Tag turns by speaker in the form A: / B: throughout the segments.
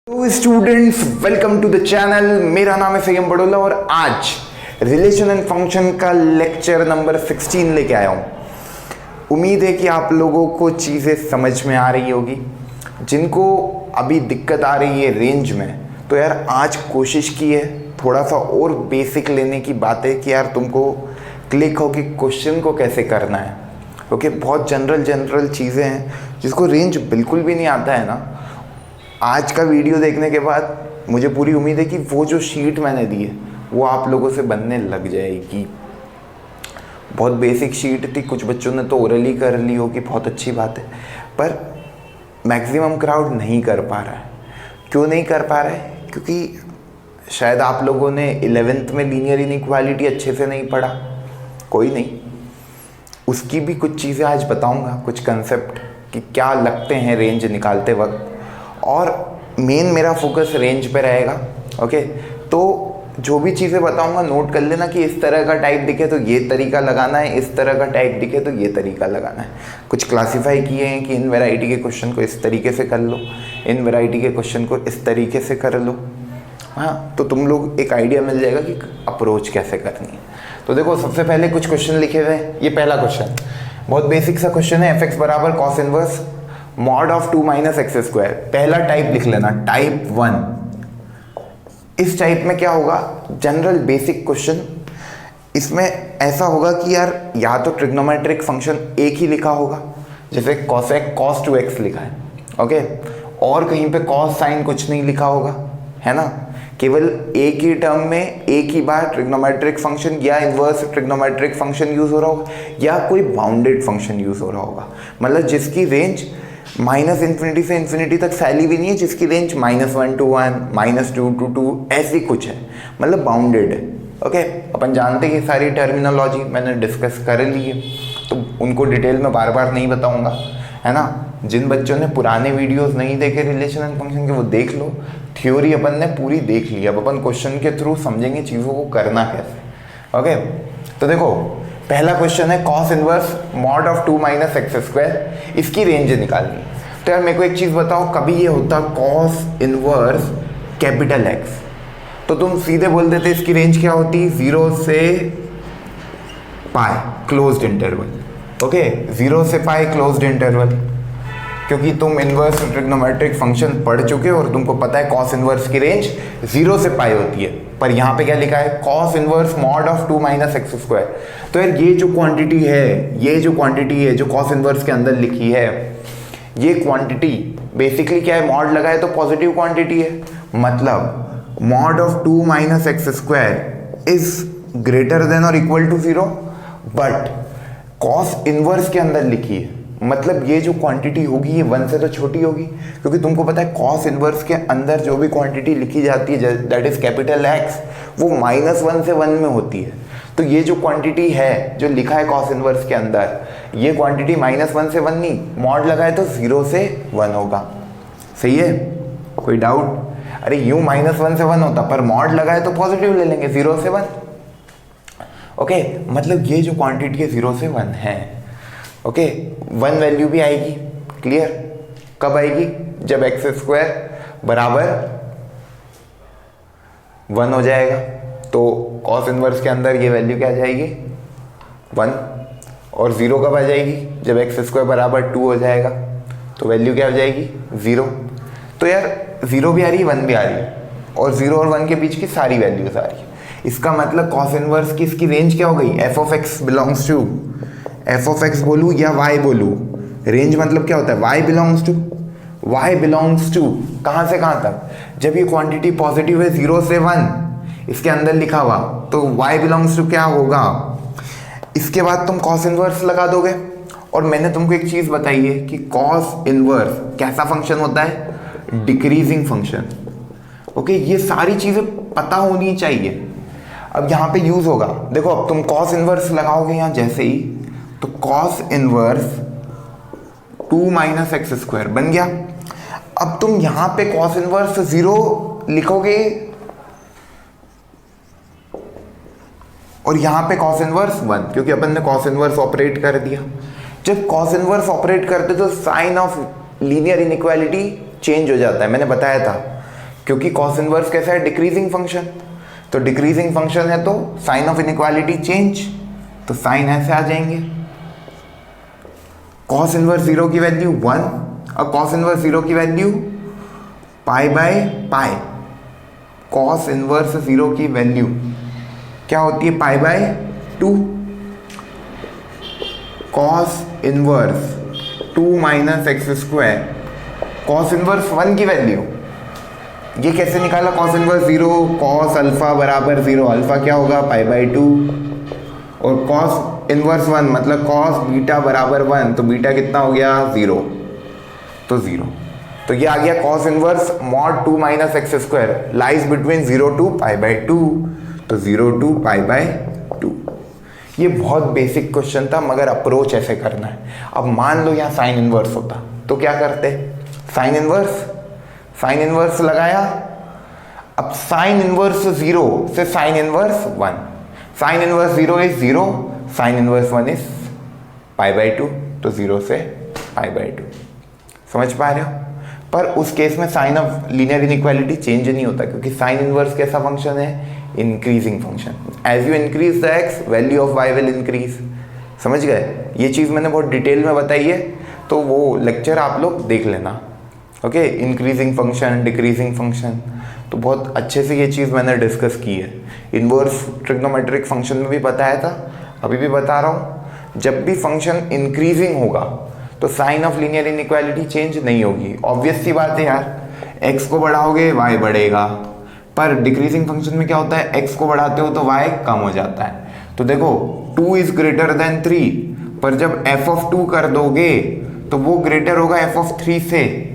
A: तो students, welcome to the channel. मेरा नाम है सयम बड़ोला और आज रिलेशन एंड फंक्शन का लेक्चर नंबर 16 लेके आया हूँ। उम्मीद है कि आप लोगों को चीज़ें समझ में आ रही होगी। जिनको अभी दिक्कत आ रही है रेंज में, तो यार आज कोशिश की है थोड़ा सा और बेसिक लेने की बात है कि यार तुमको क्लिक हो कि क्वेश्चन को कैसे करना है। ओके, बहुत जनरल चीज़ें हैं जिसको रेंज बिल्कुल भी नहीं आता है ना। आज का वीडियो देखने के बाद मुझे पूरी उम्मीद है कि वो जो शीट मैंने दी है वो आप लोगों से बनने लग जाएगी। बहुत बेसिक शीट थी, कुछ बच्चों ने तो ओरली कर ली होगी, बहुत अच्छी बात है, पर मैक्सिमम क्राउड नहीं कर पा रहा है। क्यों नहीं कर पा रहा है? क्योंकि शायद आप लोगों ने 11th में लीनियर इनइक्वालिटी अच्छे से नहीं पढ़ा। कोई नहीं, उसकी भी कुछ चीज़ें आज बताऊंगा, कुछ कंसेप्ट कि क्या लगते हैं रेंज निकालते वक्त, और मेन मेरा फोकस रेंज पे रहेगा। ओके, तो जो भी चीज़ें बताऊंगा नोट कर लेना कि इस तरह का टाइप दिखे तो ये तरीका लगाना है, इस तरह का टाइप दिखे तो ये तरीका लगाना है। कुछ क्लासीफाई किए हैं कि इन वैरायटी के क्वेश्चन को इस तरीके से कर लो, इन वैरायटी के क्वेश्चन को इस तरीके से कर लो। हाँ, तो तुम लोग एक आइडिया मिल जाएगा कि अप्रोच कैसे करनी है। तो देखो, सबसे पहले कुछ क्वेश्चन लिखे हुए हैं। ये पहला क्वेश्चन बहुत बेसिक सा क्वेश्चन है, एफ एक्स बराबर cos inverse mod of 2 minus x square. पहला टाइप लिख लेना, टाइप 1। इस टाइप में क्या होगा, जनरल बेसिक क्वेश्चन। इसमें ऐसा होगा कि यार या तो ट्रिग्नोमेट्रिक फंक्शन एक ही लिखा होगा, जैसे कॉसेक cos 2x लिखा है। ओके, और कहीं पे कॉस साइन कुछ नहीं लिखा होगा, है ना। केवल एक ही टर्म में एक ही बार ट्रिग्नोमेट्रिक फंक्शन या इन्वर्स ट्रिग्नोमेट्रिक फंक्शन यूज हो रहा होगा, या कोई बाउंडेड फंक्शन यूज हो रहा होगा। मतलब जिसकी रेंज माइनस इन्फिनिटी से इन्फिनिटी तक फैली भी नहीं है, जिसकी रेंज -1 to 1, -2 to 2 ऐसी कुछ है, मतलब बाउंडेड है। ओके, अपन जानते हैं ये सारी टर्मिनोलॉजी मैंने डिस्कस कर ली है, तो उनको डिटेल में बार बार नहीं बताऊंगा, है ना। जिन बच्चों ने पुराने वीडियोस नहीं देखे रिलेशन एंड फंक्शन के, वो देख लो। थ्योरी अपन ने पूरी देख ली, अब अपन क्वेश्चन के थ्रू समझेंगे चीज़ों को करना कैसे। ओके, तो देखो पहला क्वेश्चन है cos inverse mod of 2 minus x square, इसकी रेंज निकालनी। तो यार मेरे को एक चीज़ बताओ, कभी ये होता कॉस इनवर्स कैपिटल एक्स, तो तुम सीधे बोल देते इसकी रेंज क्या होती, 0 से पाई क्लोज्ड इंटरवल। ओके, 0 से पाई क्लोज्ड इंटरवल, क्योंकि तुम इनवर्स ट्रिग्नोमेट्रिक फंक्शन पढ़ चुके हो और तुमको पता है कॉस इनवर्स की रेंज 0 से पाई होती है। पर यहाँ पे क्या लिखा है, cos inverse mod of 2 minus x square. तो यार ये जो क्वांटिटी है, ये जो क्वांटिटी है जो कॉस इनवर्स के अंदर लिखी है, ये क्वांटिटी बेसिकली क्या है, मॉड लगा है तो पॉजिटिव क्वांटिटी है। मतलब mod of 2 minus x square is greater than और equal to 0, but cos inverse के अंदर लिखी है, मतलब ये जो क्वांटिटी होगी ये 1 से तो छोटी होगी, क्योंकि तुमको पता है कॉस इनवर्स के अंदर जो भी क्वांटिटी लिखी जाती है दैट इज कैपिटल एक्स, वो -1 से 1 में होती है। तो ये जो क्वांटिटी है जो लिखा है कॉस इनवर्स के अंदर, ये क्वांटिटी -1 से 1 नहीं, मॉड लगा है तो 0 से 1 होगा। सही है, कोई डाउट? अरे यूं -1 से 1 होता, पर मॉड लगा है तो पॉजिटिव ले लेंगे, 0 से 1। ओके, मतलब ये जो क्वांटिटी है 0 से 1 है। ओके, 1 वैल्यू भी आएगी। क्लियर? कब आएगी? जब एक्स स्क्वायर बराबर 1 हो जाएगा, तो कॉस इनवर्स के अंदर ये वैल्यू क्या आ जाएगी, 1। और 0 कब आ जाएगी, जब एक्स स्क्वायर बराबर 2 हो जाएगा, तो वैल्यू क्या हो जाएगी, 0। तो यार 0 भी आ रही है, 1 भी आ रही है, और 0 और 1 के बीच की सारी वैल्यूज आ रही है। इसका मतलब कॉस इनवर्स की इसकी रेंज क्या हो गई, F of X belongs to, F of X बोलूँ या वाई बोलूँ, रेंज मतलब क्या होता है, Y belongs to, Y belongs to कहाँ से कहाँ तक, जब ये क्वांटिटी पॉजिटिव है 0 से 1 इसके अंदर लिखा हुआ, तो वाई बिलोंग्स टू क्या होगा, इसके बाद तुम कॉस इनवर्स लगा दोगे। और मैंने तुमको एक चीज़ बताई है कि कॉस इनवर्स कैसा फंक्शन होता है, डिक्रीजिंग फंक्शन। ओके, ये सारी चीज़ें पता होनी चाहिए। अब यहाँ पे यूज होगा, देखो अब तुम कॉस इनवर्स लगाओगे यहाँ जैसे ही, तो cos inverse 2 minus x square बन गया। अब तुम यहाँ पे कॉस इनवर्स 0 लिखोगे और यहाँ पे कॉस इनवर्स 1, क्योंकि अपन ने कॉस इनवर्स ऑपरेट कर दिया। जब कॉस इनवर्स ऑपरेट करते तो sign of linear inequality change हो जाता है। मैंने बताया था क्योंकि कॉस इनवर्स कैसा है, डिक्रीजिंग फंक्शन, तो डिक्रीजिंग फंक्शन है तो साइन ऑफ इनइक्वालिटी चेंज, तो साइन ऐसे आ जाएंगे। कॉस इनवर्स 0 की वैल्यू 1 और कॉस इनवर्स 0 की value pi by pi. Cos inverse 0 की वैल्यू क्या होती है, पाई by 2। Cos inverse 2 minus x square, cos inverse 1 की वैल्यू ये कैसे निकाला, कॉस इनवर्स 0, कॉस अल्फा बराबर 0, अल्फा क्या होगा, पाई बाय 2, और कॉस इनवर्स 1 मतलब कॉस बीटा बराबर 1, तो बीटा कितना हो गया, 0, तो 0, तो ये आ गया cos inverse mod 2 minus x square lies between 0 to pi by 2, तो 0 टू पाई बाय 2। ये बहुत बेसिक क्वेश्चन था, मगर अप्रोच ऐसे करना है। अब मान लो यहाँ साइन इनवर्स होता तो क्या करते, साइन इनवर्स लगाया। अब साइन इनवर्स 0 से sine inverse 1, sine inverse 0 is 0, sine inverse 1 is pi by 2, तो 0 से पाई बाय 2। समझ पा रहे हो? पर उस केस में sign of linear inequality change नहीं होता, क्योंकि साइन इनवर्स कैसा फंक्शन है, increasing function. As you increase the X, value of Y will increase. समझ गए? ये चीज़ मैंने बहुत डिटेल में बताई है, तो वो लेक्चर आप लोग देख लेना। Okay, increasing function, decreasing function, तो बहुत अच्छे से ये चीज़ मैंने डिस्कस की है। इनवर्स ट्रिग्नोमेट्रिक फंक्शन में भी बताया था, अभी भी बता रहा हूँ। जब भी फंक्शन इंक्रीजिंग होगा तो sign of linear inequality change नहीं होगी। ऑब्वियस सी बात है यार, एक्स को बढ़ाओगे वाई बढ़ेगा, पर डिक्रीजिंग फंक्शन में क्या होता है, एक्स को बढ़ाते हो तो वाई कम हो जाता है। तो देखो 2 इज ग्रेटर देन 3, पर जब एफ ऑफ 2 कर दोगे तो वो ग्रेटर होगा एफ ऑफ 3 से।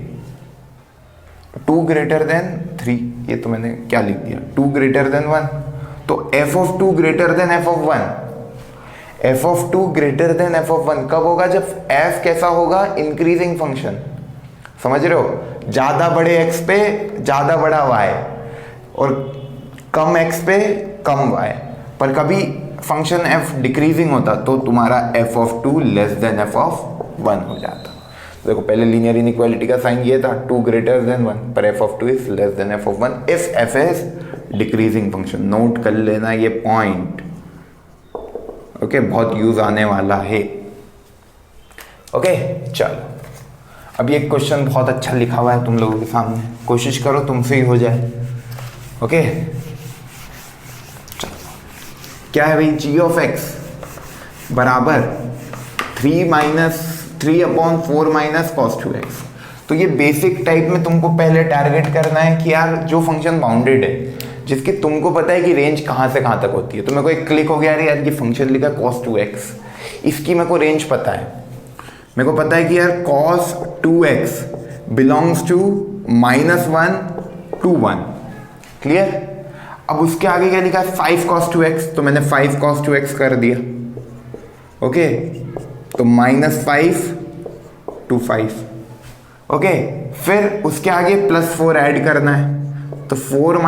A: 2 ग्रेटर देन 3, ये तो मैंने क्या लिख दिया, 2 ग्रेटर देन 1, तो F of 2 greater then F of 1। F of 2 greater then F of 1 कब होगा, जब एफ कैसा होगा, इंक्रीजिंग फंक्शन। समझ रहे हो? ज्यादा बड़े एक्स पे ज्यादा बड़ा वाई और कम एक्स पे कम वाई। पर कभी फंक्शन एफ डिक्रीजिंग होता तो तुम्हारा F of 2 less than F of 1 हो जाता। देखो पहले लीनियर इनइक्वालिटी का साइन ये था, 2 ग्रेटर देन 1, पर F of 2 is less than F of 1 if F is decreasing function. Note कर लेना ये पॉइंट। ओके, बहुत यूज आने वाला है। ओके, चलो अब ये क्वेश्चन बहुत अच्छा लिखा हुआ है तुम लोगों के सामने, कोशिश करो तुमसे ही हो जाए। ओके, चलो क्या है भाई, जी ऑफ एक्स बराबर 3/4 माइनस कॉस 2x। तो ये बेसिक टाइप में तुमको पहले टारगेट करना है कि यार जो फंक्शन बाउंडेड है, जिसकी तुमको पता है कि रेंज कहाँ से कहाँ तक होती है। तो मेरे को एक क्लिक हो गया यार ये फंक्शन लिखा cos 2x, इसकी मेरे को रेंज पता है। मेरे को पता है कि यार cos 2x belongs to -1 to 1। Clear? अब उसके आगे क्या लिखा है, 5 cos 2x, तो मैंने 5 cos 2x कर दिया। ओके, तो -5 to 5। ओके, फिर उसके आगे +4 ऐड करना है, तो 4 -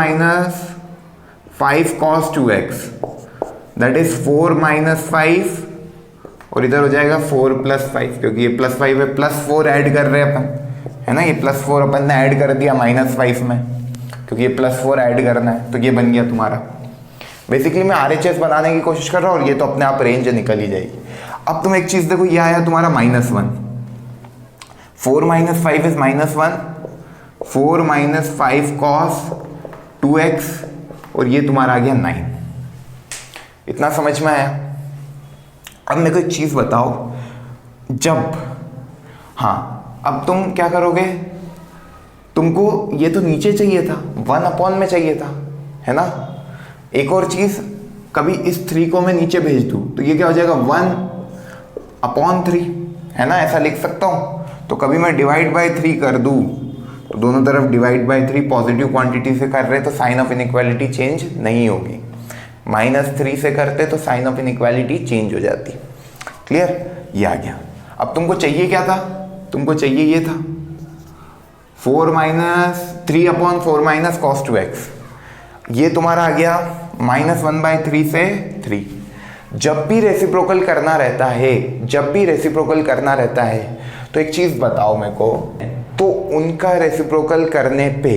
A: 5 cos 2x दैट इज 4 - 5, और इधर हो जाएगा 4 + 5, क्योंकि ये +5 है, +4 ऐड कर रहे हैं अपन, है ना। ये +4 अपन ने ऐड कर दिया -5 में, क्योंकि ये +4 ऐड करना है, तो ये बन गया तुम्हारा। बेसिकली मैं RHS बनाने की कोशिश कर रहा हूँ और ये तो अपने आप रेंज निकल ही जाएगी। अब तुम एक चीज़ देखो, ये आया तुम्हारा -1, 4 - 5 इज -1, 4 - 5 cos 2x, और ये तुम्हारा आ गया 9। इतना समझ में आया? अब मेरे को एक चीज़ बताओ, जब हाँ अब तुम क्या करोगे, तुमको ये तो नीचे चाहिए था, 1 में चाहिए था, है ना। एक और चीज़, कभी इस 3 को मैं नीचे भेज दूँ तो ये क्या हो जाएगा, 1/3, है ना, ऐसा लिख सकता हूँ। तो कभी मैं डिवाइड बाय 3 कर दूँ तो दोनों तरफ डिवाइड बाय 3 पॉजिटिव क्वांटिटी से कर रहे तो साइन ऑफ इनइक्वालिटी चेंज नहीं होगी। -3 से करते तो साइन ऑफ इनइक्वालिटी चेंज हो जाती। क्लियर? ये आ गया। अब तुमको चाहिए क्या था, तुमको चाहिए ये था 3/4 माइनस cos 2x, ये तुम्हारा आ गया -1/3 से 3। जब भी रेसिप्रोकल करना रहता है, तो एक चीज़ बताओ मेरे को, तो उनका रेसिप्रोकल करने पे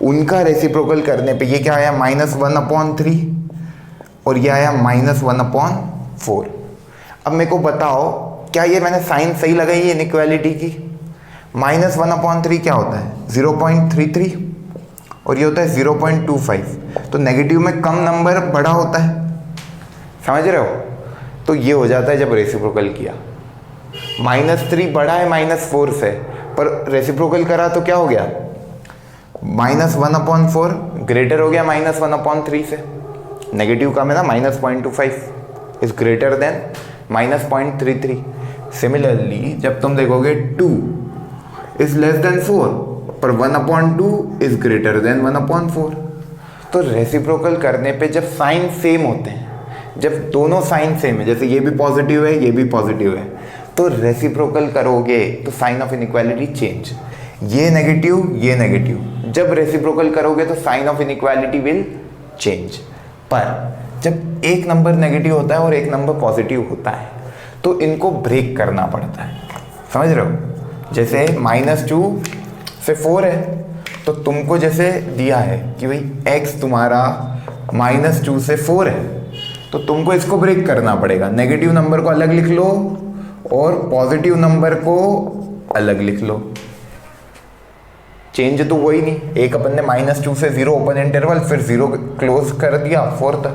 A: उनका रेसिप्रोकल करने पे ये क्या आया -1/3 और ये आया -1/4। अब मेरे को बताओ क्या ये मैंने साइन सही लगाई है इनइक्वालिटी की? -1/3 क्या होता है 0.33 और ये होता है 0.25। तो नेगेटिव में कम नंबर बड़ा होता है, समझ रहे हो? तो ये हो जाता है जब रेसिप्रोकल किया। -3 बड़ा है -4 से, पर रेसिप्रोकल करा तो क्या हो गया -1/4 ग्रेटर हो गया -1/3 से। नेगेटिव का में ना -0.25 इज ग्रेटर देन -0.33। सिमिलरली जब तुम देखोगे 2 इज लेस देन 4 पर 1/2 इज ग्रेटर देन 1/4। तो रेसिप्रोकल करने पे जब साइन सेम होते हैं, जब दोनों साइन सेम है, जैसे ये भी पॉजिटिव है ये भी पॉजिटिव है, तो रेसिप्रोकल करोगे तो साइन ऑफ इनइक्वालिटी चेंज। ये नेगेटिव जब रेसिप्रोकल करोगे तो sign of inequality will change. पर जब एक नंबर नेगेटिव होता है और एक नंबर पॉजिटिव होता है तो इनको ब्रेक करना पड़ता है, समझ रहे हो? जैसे -2 से 4 है तो तुमको जैसे दिया है कि भाई x तुम्हारा -2 से 4 है, तो तुमको इसको ब्रेक करना पड़ेगा। नेगेटिव नंबर को अलग लिख लो और पॉजिटिव नंबर को अलग लिख लो। चेंज तो वही नहीं, एक अपन ने -2 से 0 ओपन इंटरवल फिर 0 क्लोज कर दिया 4 तक,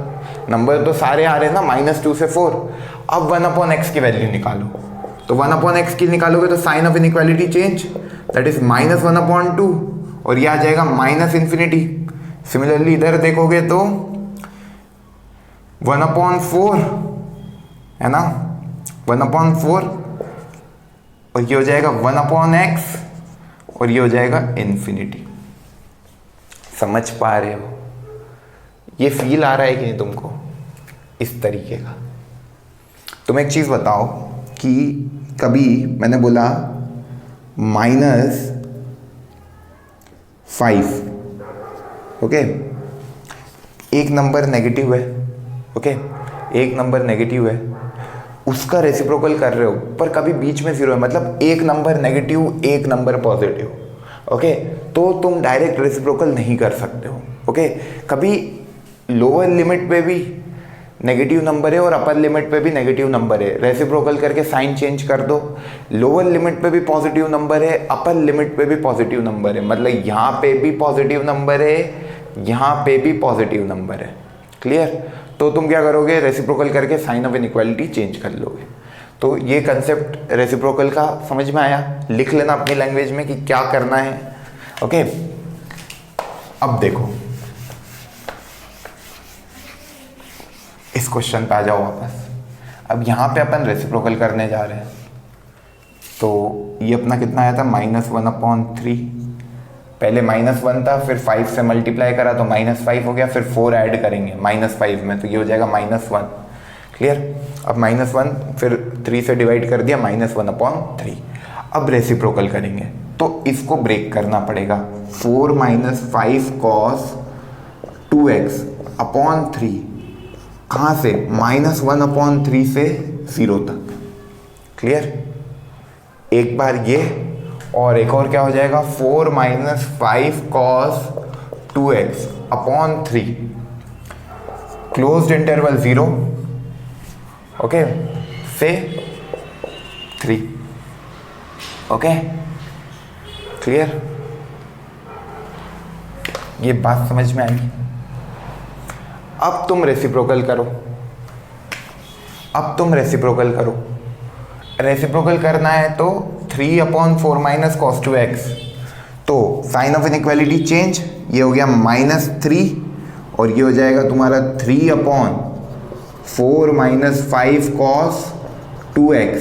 A: नंबर तो सारे आ रहे हैं ना -2 से 4। अब 1/x की वैल्यू निकालो, तो 1/x की निकालोगे तो sign of inequality change, that is -1/2 और ये आ जाएगा -∞। सिमिलरली इधर देखोगे तो 1/4 है ना, 1/4 और ये हो जाएगा 1/x और ये हो जाएगा इन्फिनिटी। समझ पा रहे हो? ये फील आ रहा है कि नहीं तुमको इस तरीके का? तुम एक चीज बताओ कि कभी मैंने बोला -5, ओके, एक नंबर नेगेटिव है, ओके, एक नंबर नेगेटिव है, उसका रेसिप्रोकल कर रहे हो पर कभी बीच में 0 है, मतलब एक नंबर नेगेटिव एक नंबर पॉजिटिव, ओके, तो तुम डायरेक्ट रेसिप्रोकल नहीं कर सकते हो, ओके। कभी लोअर लिमिट पे भी नेगेटिव नंबर है और अपर लिमिट पे भी नेगेटिव नंबर है, रेसिप्रोकल करके साइन चेंज कर दो। लोअर लिमिट पे भी पॉजिटिव नंबर है, अपर लिमिट पे भी पॉजिटिव नंबर है, मतलब यहाँ पे भी पॉजिटिव नंबर है, यहाँ पे भी पॉजिटिव नंबर है, क्लियर? तो तुम क्या करोगे, रेसिप्रोकल करके साइन ऑफ इनइक्वालिटी चेंज कर लोगे। तो ये कंसेप्ट रेसिप्रोकल का समझ में आया? लिख लेना अपनी लैंग्वेज में कि क्या करना है, ओके। अब देखो इस क्वेश्चन पे आ जाओ वापस। अब यहाँ पे अपन रेसिप्रोकल करने जा रहे हैं, तो ये अपना कितना आया था -1/3, पहले -1 था, फिर 5 से मल्टीप्लाई करा तो -5 हो गया, फिर 4 ऐड करेंगे -5 में तो ये हो जाएगा -1, क्लियर? अब -1 फिर 3 से डिवाइड कर दिया -1/3। अब रेसिप्रोकल करेंगे तो इसको ब्रेक करना पड़ेगा। 4 - 5 cos 2x अपॉन 3, कहाँ से? -1/3 से 0 तक, क्लियर? एक बार ये और एक और क्या हो जाएगा 4 - 5 cos 2x upon 3, closed interval 0, okay, से 3, ओके, क्लियर? ये बात समझ में आएगी? अब तुम रेसिप्रोकल करो, रेसिप्रोकल करना है तो 3/4 - cos 2x, तो साइन ऑफ इनइक्वालिटी चेंज, ये हो गया -3 और ये हो जाएगा तुम्हारा 3/4 - 5 cos 2x।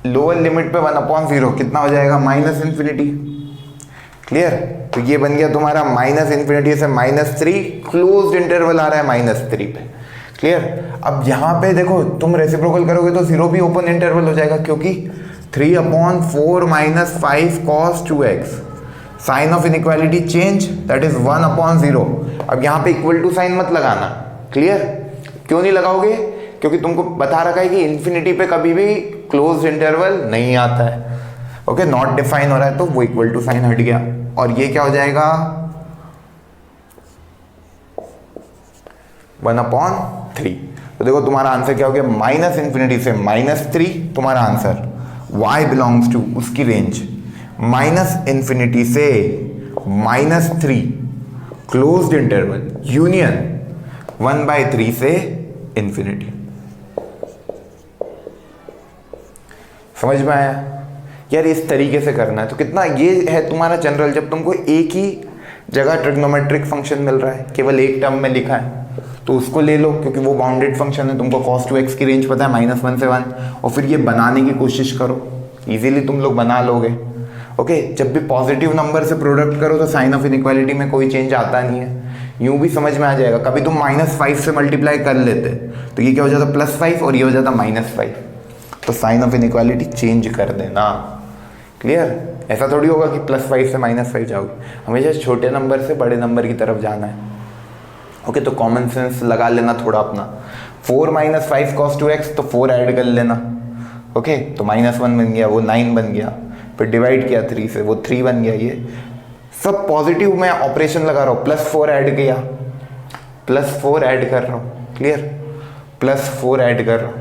A: लोअर लिमिट पे 1/0 कितना हो जाएगा -∞, क्लियर? तो ये बन गया तुम्हारा -∞ से -3, क्लोज्ड इंटरवल आ रहा है -3 पे, क्लियर? अब यहाँ पे देखो तुम रेसिप्रोकल करोगे तो 0 भी ओपन इंटरवल हो जाएगा, क्योंकि 3/4 - 5 cos 2x, sign of inequality change, that is 1/0। अब यहाँ पे इक्वल टू साइन मत लगाना, क्लियर? क्यों नहीं लगाओगे? क्योंकि तुमको बता रखा है कि इन्फिनिटी पे कभी भी क्लोज्ड इंटरवल नहीं आता है, ओके, नॉट डिफाइन हो रहा है, तो वो इक्वल टू साइन हट गया। और ये क्या हो जाएगा 1/3। तो देखो तुम्हारा आंसर क्या हो गया, माइनस इन्फिनिटी से -3 तुम्हारा आंसर, y बिलोंग्स टू उसकी रेंज माइनस इन्फिनिटी से -3 क्लोज्ड इंटरवल यूनियन 1/3 से इन्फिनिटी। समझ में आया यार, इस तरीके से करना है। तो कितना ये है तुम्हारा जनरल, जब तुमको एक ही जगह ट्रिग्नोमेट्रिक फंक्शन मिल रहा है, केवल एक टर्म में लिखा है, तो उसको ले लो क्योंकि वो बाउंडेड फंक्शन है, तुमको cos 2x की रेंज पता है -1 से 1, और फिर ये बनाने की कोशिश करो, इजीली तुम लोग बना लोगे। ओके, जब भी पॉजिटिव नंबर से प्रोडक्ट करो तो साइन ऑफ इनइक्वालिटी में कोई चेंज आता नहीं है, यूं भी समझ में आ जाएगा। कभी तुम -5 से मल्टीप्लाई कर लेते तो ये क्या हो जाता +5 और ये हो जाता -5, तो साइन ऑफ इनइक्वालिटी चेंज कर देना। क्लियर? ऐसा थोड़ी होगा कि +5 से -5 जाओगे, हमेशा छोटे नंबर से बड़े नंबर की तरफ जाना है। ओके, तो कॉमन सेंस लगा लेना थोड़ा अपना। 4 - 5 cos 2x, तो 4 ऐड कर लेना। ओके, तो -1 बन गया, वो 9 बन गया, फिर डिवाइड किया 3 से, वो 3 बन गया। ये सब पॉजिटिव में ऑपरेशन लगा रहा हूँ, +4 ऐड किया, +4 ऐड कर रहा हूँ। क्लियर? +4 ऐड कर रहा हूँ।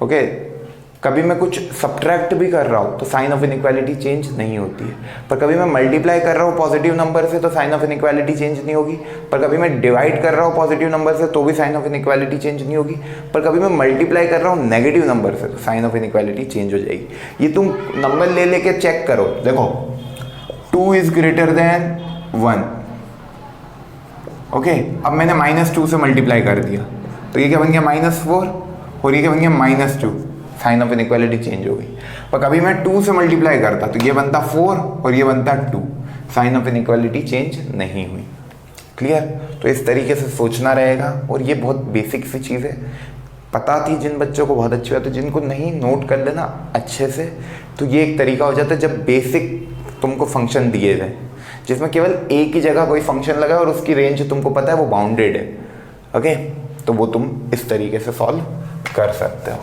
A: ओके, कभी मैं कुछ सब्ट्रैक्ट भी कर रहा हूँ तो साइन ऑफ इनइक्वालिटी चेंज नहीं होती है, पर कभी मैं मल्टीप्लाई कर रहा हूँ पॉजिटिव नंबर से तो साइन ऑफ इनइक्वालिटी चेंज नहीं होगी, पर कभी मैं डिवाइड कर रहा हूँ पॉजिटिव नंबर से तो भी साइन ऑफ इनइक्वालिटी चेंज नहीं होगी, पर कभी मैं मल्टीप्लाई कर रहा हूँ नेगेटिव नंबर से तो साइन ऑफ इनइक्वालिटी चेंज हो जाएगी। ये तुम नंबर ले लेके चेक करो, देखो 2 इज ग्रेटर देन 1। ओके, अब मैंने -2 से मल्टीप्लाई कर दिया तो ये क्या बन गया -4 और ये क्या बन गया -2, साइन ऑफ इनइक्वालिटी चेंज हो गई। पर कभी मैं 2 से मल्टीप्लाई करता तो ये बनता 4 और ये बनता 2, साइन ऑफ इनइक्वालिटी चेंज नहीं हुई। क्लियर? तो इस तरीके से सोचना रहेगा, और ये बहुत बेसिक सी चीज़ है, पता थी जिन बच्चों को बहुत अच्छी बात है, जिनको नहीं नोट कर लेना अच्छे से, तो ये एक तरीका हो जाता है जब बेसिक तुमको फंक्शन दिए जाए जिसमें केवल एक ही जगह कोई फंक्शन लगा और उसकी रेंज तुमको पता है वो बाउंडेड है। ओके, तो वो तुम इस तरीके से सॉल्व कर सकते हो।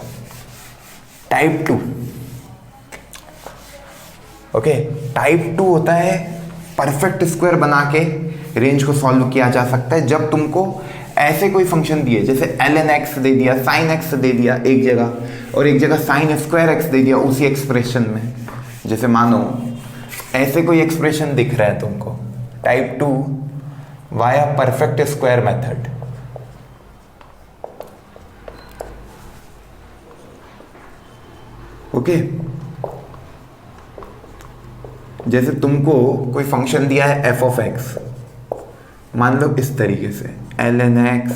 A: टाइप 2, ओके, टाइप 2 होता है परफेक्ट स्क्वायर बना के रेंज को सॉल्व किया जा सकता है जब तुमको ऐसे कोई फंक्शन दिए, जैसे ln x दे दिया, sin x दे दिया एक जगह, और एक जगह sin स्क्वायर x दे दिया उसी एक्सप्रेशन में। जैसे मानो ऐसे कोई एक्सप्रेशन दिख रहा है तुमको, type 2 via perfect square method. Okay, जैसे तुमको कोई फंक्शन दिया है f of x, मान लो इस तरीके से ln x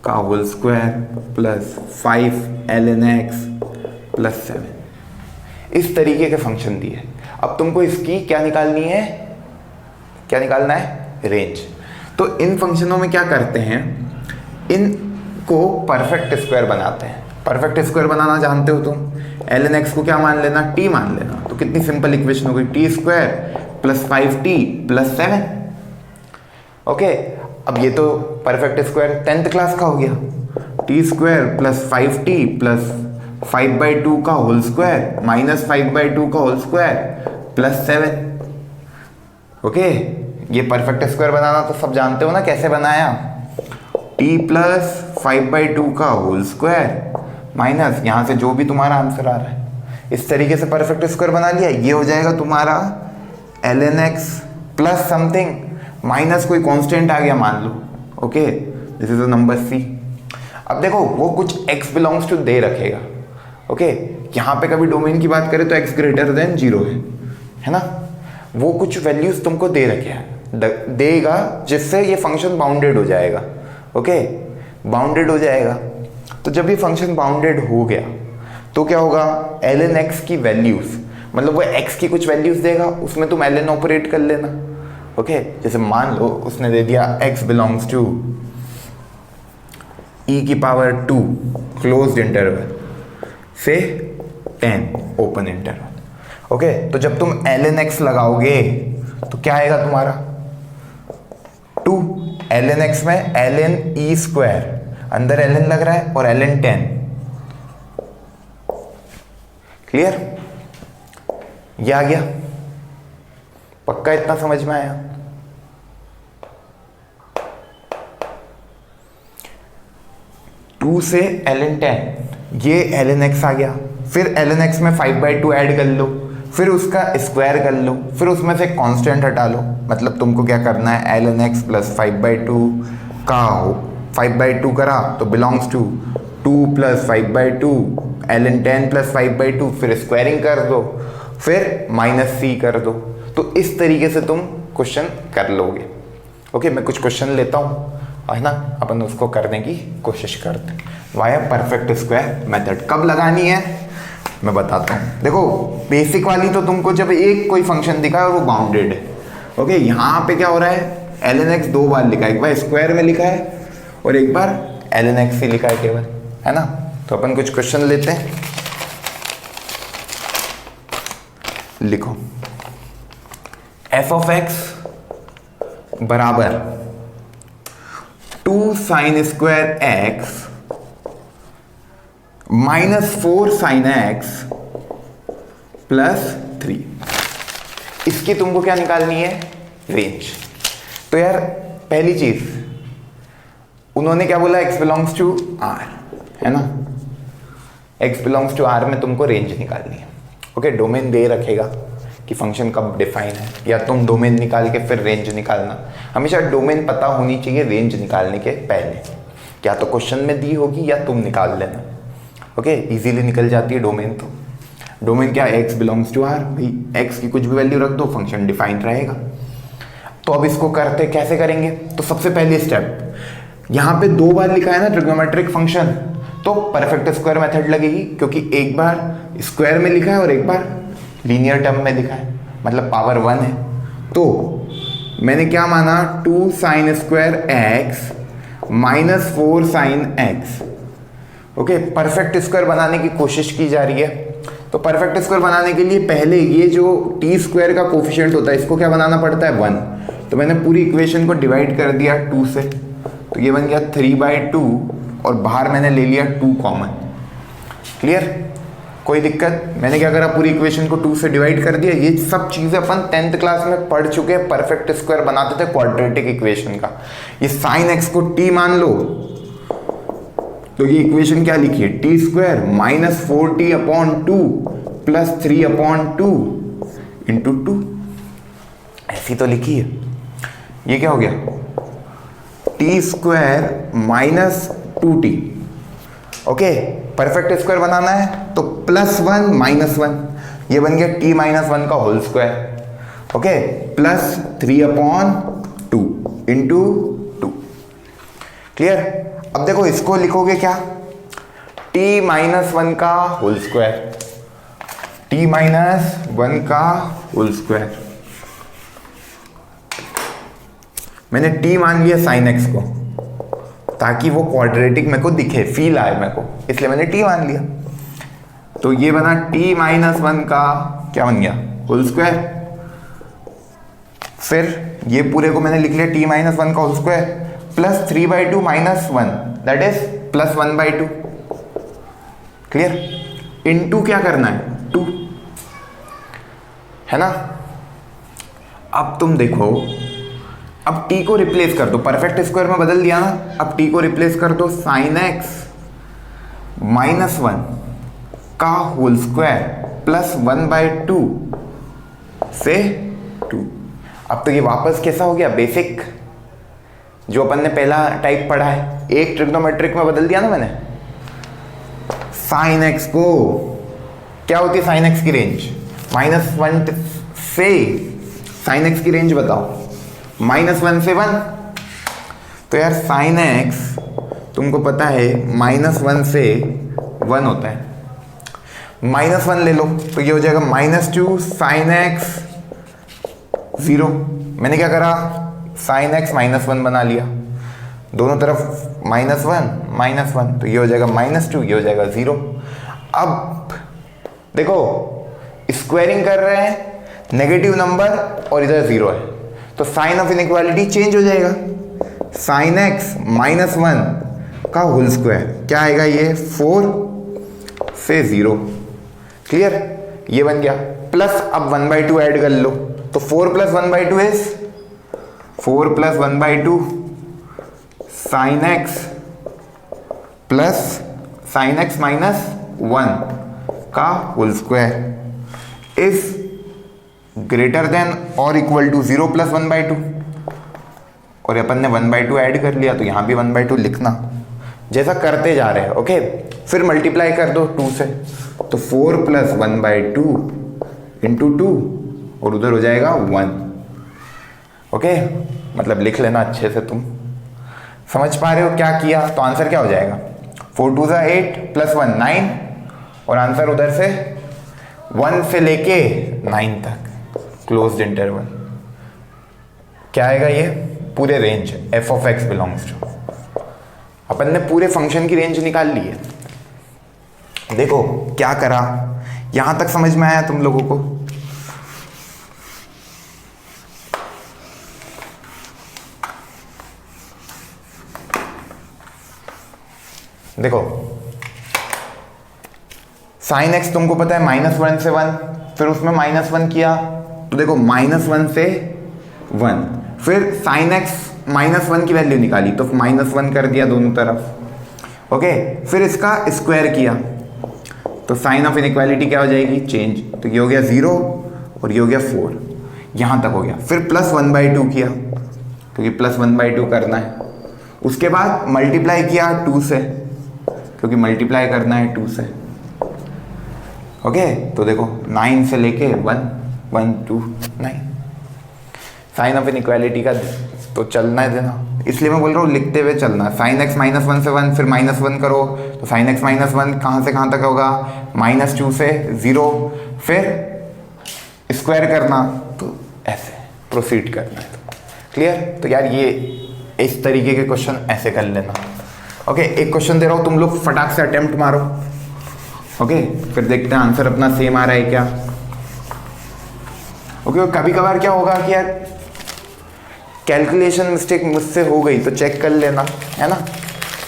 A: का whole square plus 5 ln x plus 7, इस तरीके के फंक्शन दिए। अब तुमको इसकी क्या निकालनी है, क्या निकालना है, रेंज। तो इन फंक्शनों में क्या करते हैं, इनको परफेक्ट स्क्वायर बनाते हैं। परफेक्ट स्क्वायर बनाना जानते हो तुम, ln x को क्या मान लेना, t मान लेना, तो कितनी सिंपल इक्वेशन हो गई, t square plus 5t plus 7। Okay, अब ये तो परफेक्ट स्क्वायर 10th क्लास का हो गया, t square plus 5t plus 5/2 का होल स्क्वायर माइनस 5/2 का होल स्क्वायर प्लस 7। ओके, ये परफेक्ट स्क्वायर बनाना तो सब जानते हो ना कैसे बनाया, t प्लस 5/2 का होल स्क्वायर माइनस यहाँ से जो भी तुम्हारा आंसर आ रहा है, इस तरीके से परफेक्ट स्क्वायर बना लिया। ये हो जाएगा तुम्हारा ln x plus something minus कोई कांस्टेंट आ गया मान लो। Okay, this is a number c। अब देखो वो कुछ x बिलोंग्स टू दे रखेगा। ओके, यहाँ पे कभी डोमेन की बात करें तो x ग्रेटर देन 0 है ना, वो कुछ वैल्यूज तुमको दे रखे हैं, देगा जिससे ये फंक्शन बाउंडेड हो जाएगा। ओके, बाउंडेड हो जाएगा, तो जब ये फंक्शन बाउंडेड हो गया तो क्या होगा, ln x की वैल्यूज, मतलब वो x की कुछ वैल्यूज देगा, उसमें तुम ln ऑपरेट कर लेना। ओके, जैसे मान लो उसने दे दिया x belongs to e⁻² closed interval से 10 ओपन इंटरवल। ओके, तो जब तुम ln x लगाओगे तो क्या आएगा तुम्हारा 2, ln x में ln e स्क्वायर, अंदर ln लग रहा है और ln 10। क्लियर? ये आ गया। पक्का इतना समझ में आया? टू से ln 10, ये ln x आ गया, फिर ln x में 5/2 ऐड कर लो, फिर उसका स्क्वायर कर लो, फिर उसमें से कांस्टेंट हटा लो। मतलब तुमको क्या करना है, ln x प्लस 5/2 का हो 5/2 करा तो belongs to 2 plus 5/2 ln 10 plus 5/2, फिर स्क्वायरिंग कर दो, फिर माइनस c कर दो। तो इस तरीके से तुम क्वेश्चन कर लोगे। ओके, मैं कुछ क्वेश्चन लेता हूँ, है ना, अपन उसको करने की कोशिश करते हैं वाया परफेक्ट स्क्वायर मेथड। कब लगानी है मैं बताता हूँ। देखो बेसिक वाली तो तुमको जब एक कोई फंक्शन दिखा है और वो बाउंडेड है। ओके, यहाँ पे क्या हो रहा है, ln x 2 बार लिखा है, एक बार स्क्वायर में लिखा है और एक बार ln x ही लिखा है केवल, है ना। तो अपन कुछ क्वेश्चन लेते हैं, लिखो f ऑफ x बराबर 2 sin square x minus 4 sin x plus 3। इसकी तुमको क्या निकालनी है, रेंज। तो यार पहली चीज उन्होंने क्या बोला, x बिलोंग्स टू r, है ना, x बिलोंग्स टू r में तुमको रेंज निकालनी है। ओके, डोमेन दे रखेगा कि फंक्शन कब डिफाइन है, या तुम डोमेन निकाल के फिर रेंज निकालना। हमेशा डोमेन पता होनी चाहिए रेंज निकालने के पहले, क्या तो क्वेश्चन में दी होगी या तुम निकाल लेना। ओके, इजीली निकल जाती है डोमेन। तो डोमेन क्या है, x बिलोंग्स टू r, भाई x की कुछ भी वैल्यू रख दो, फंक्शन डिफाइन रहेगा। तो अब इसको करते कैसे करेंगे, तो सबसे पहले स्टेप, यहाँ पे 2 बार लिखा है ना ट्रिग्नोमेट्रिक फंक्शन, तो परफेक्ट स्क्वायर मेथड लगेगी, क्योंकि एक बार स्क्वायर में लिखा है और एक बार लीनियर टर्म में लिखा है, मतलब पावर 1 है। तो मैंने क्या माना, 2 sin square x minus 4 sin x। Okay, perfect square बनाने की कोशिश की जा रही है। तो परफेक्ट स्क्वायर बनाने के लिए पहले ये जो टी स्क्वायर का कोफिशिएंट होता है, इसको क्या बनाना पड़ता है, 1। तो मैंने पूरी इक्वेशन को डिवाइड कर दिया 2 से, तो ये बन गया 3/2 और बाहर मैंने ले लिया 2 कॉमन। क्लियर, कोई दिक्कत? मैंने क्या करा, पूरी इक्वेशन को 2 से डिवाइड कर दिया। ये सब चीज़ें अपन 10th क्लास में पढ़ चुके हैं, परफेक्ट स्क्वायर बनाते थे क्वाड्रेटिक इक्वेशन का। ये साइन x को t मान लो, तो ये इक्वेशन क्या लिखी है, t square minus 4t/2 plus 3/2 into 2, ऐसी तो लिखी है। ये क्या हो गया, t square minus 2t। Okay, perfect square बनाना है तो +1 -1, ये बन गया t - 1 का whole square. Okay, plus 3/2 into 2। क्लियर? अब देखो इसको लिखोगे क्या, t - 1 का होल स्क्वायर, t - 1 का होल स्क्वायर। मैंने t मान लिया साइन x को, ताकि वो क्वाड्रेटिक मेरे को दिखे, फील आए मेरे को, इसलिए मैंने t मान लिया। तो ये बना t - 1 का क्या बन गया, होल स्क्वायर। फिर ये पूरे को मैंने लिख लिया t - 1 का whole square plus 3/2 - 1, that is plus 1/2। Clear? Into क्या करना है, 2, है ना। अब तुम देखो, अब t को रिप्लेस कर दो, परफेक्ट स्क्वायर में बदल दिया ना, अब t को रिप्लेस कर दो साइन x -1 का होल स्क्वायर प्लस 1/2 से 2। अब तो ये वापस कैसा हो गया, बेसिक, जो अपन ने पहला टाइप पढ़ा है, एक ट्रिग्नोमेट्रिक में बदल दिया ना मैंने। साइन x को क्या होती है, साइन x की रेंज -1 से, साइन x की रेंज बताओ, -1 से 1। तो यार साइन x तुमको पता है -1 से 1 होता है, -1 ले लो तो ये हो जाएगा -2 साइन x 0। मैंने क्या करा, साइन x -1 बना लिया, दोनों तरफ -1 तो ये हो जाएगा -2, ये हो जाएगा 0। अब देखो स्क्वायरिंग कर रहे हैं, नेगेटिव नंबर और इधर 0 है, तो साइन ऑफ इनइक्वालिटी चेंज हो जाएगा। साइन x -1 का होल स्क्वायर क्या आएगा, ये 4 से 0। क्लियर? ये बन गया, प्लस अब 1/2 ऐड कर लो, तो 4 plus 1/2 is 4 plus 1/2 sine X plus sine X minus 1 का whole square is greater than और इक्वल टू 0 प्लस 1/2। और अपन ने 1/2 ऐड कर लिया तो यहां भी 1/2 लिखना, जैसा करते जा रहे हैं। ओके, फिर मल्टीप्लाई कर दो 2 से, तो 4 प्लस 1/2 इंटू 2 और उधर हो जाएगा 1। ओके, मतलब लिख लेना अच्छे से। तुम समझ पा रहे हो क्या किया? तो आंसर क्या हो जाएगा? 4 2 ज़ा 8 प्लस 1 9 और आंसर उधर से 1 से लेके 9 तक क्लोज्ड इंटरवल। क्या आएगा? ये पूरे range f of x belongs to, अपन ने पूरे फंक्शन की रेंज निकाल ली है। देखो क्या करा, यहां तक समझ में आया तुम लोगों को? देखो साइन एक्स तुमको पता है -1 से 1, फिर उसमें -1 किया तो देखो -1 से 1, फिर साइन एक्स -1 की वैल्यू निकाली तो -1 कर दिया दोनों तरफ। ओके, फिर इसका स्क्वायर किया तो साइन ऑफ इनइक्वालिटी क्या हो जाएगी? चेंज। तो ये हो गया 0 और ये हो गया 4, यहां तक हो गया। फिर प्लस 1/2 किया क्योंकि प्लस 1/2 करना है। उसके बाद मल्टीप्लाई किया 2 से क्योंकि मल्टीप्लाई करना है 2 से। ओके, तो देखो 9 से लेके 1 1 2 9, साइन ऑफ इनइक्वालिटी का तो चलना है देना, इसलिए मैं बोल रहा हूँ लिखते हुए चलना। साइन एक्स -1 से 1, फिर -1 करो तो साइन एक्स -1 कहाँ से कहाँ तक होगा? -2 से 0, फिर स्क्वायर करना तो ऐसे प्रोसीड करना है। क्लियर? तो यार ये इस तरीके के क्वेश्चन ऐसे कर लेना। ओके, एक क्वेश्चन दे रहा हूँ, तुम लोग फटाक से अटेम्प्ट मारो। ओके, फिर देखते हैं आंसर अपना सेम आ रहा है क्या। ओके, कभी कभार क्या होगा कि यार कैलकुलेशन मिस्टेक मुझसे हो गई तो चेक कर लेना, है ना,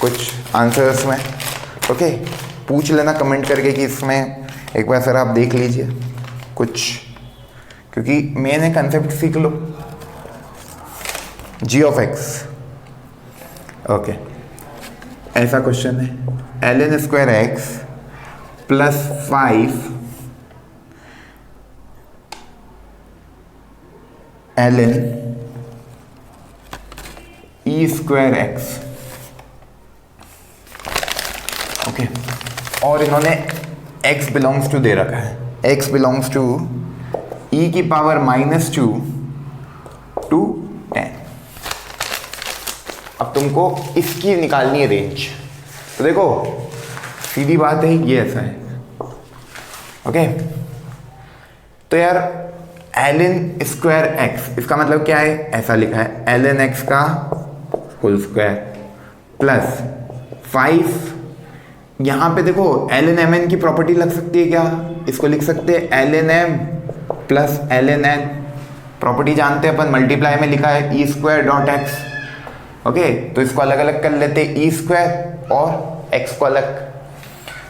A: कुछ आंसर्स में। ओके, पूछ लेना कमेंट करके कि इसमें एक बार सर आप देख लीजिए कुछ, क्योंकि मेन है कंसेप्ट सीख लो। g ऑफ x, ओके, ऐसा क्वेश्चन है ln square x plus 5 ln e square x। Okay, और इन्होंने x बिलोंग्स टू दे रखा है, x बिलोंग्स टू e की पावर -2 टू 10। अब तुमको इसकी निकालनी है रेंज। तो देखो सीधी बात है, ये ऐसा है। ओके, तो यार ln स्क्वायर x, इसका मतलब क्या है? ऐसा लिखा है ln x का होल स्क्वायर प्लस 5, यहां पे देखो ln mn की प्रॉपर्टी लग सकती है क्या? इसको लिख सकते हैं ln m plus ln n। Property जानते हैं अपन, मल्टीप्लाई में लिखा है e square dot x। Okay, तो इसको अलग अलग कर लेते हैं, e स्क्वायर और x को अलग।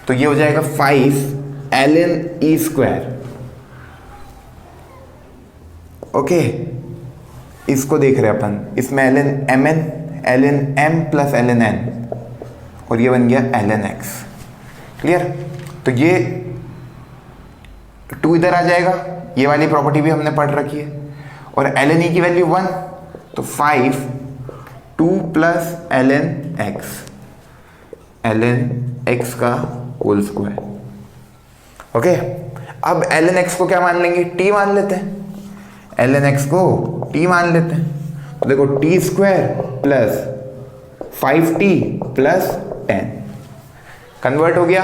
A: तो ये हो जाएगा 5 ln e स्क्वायर। ओके, इसको देख रहे हैं अपन, इसमें ln mn ln m plus ln n और ये बन गया ln x। क्लियर? तो ये 2 इधर आ जाएगा, ये वाली प्रॉपर्टी भी हमने पढ़ रखी है। और ln e की वैल्यू 1, तो 5 2 प्लस ln x का होल स्क्वायर। ओके, अब ln x को क्या मान लेंगे? t मान लेते हैं। ln x को t मान लेते हैं, तो देखो t square plus 5t plus 10 convert हो गया।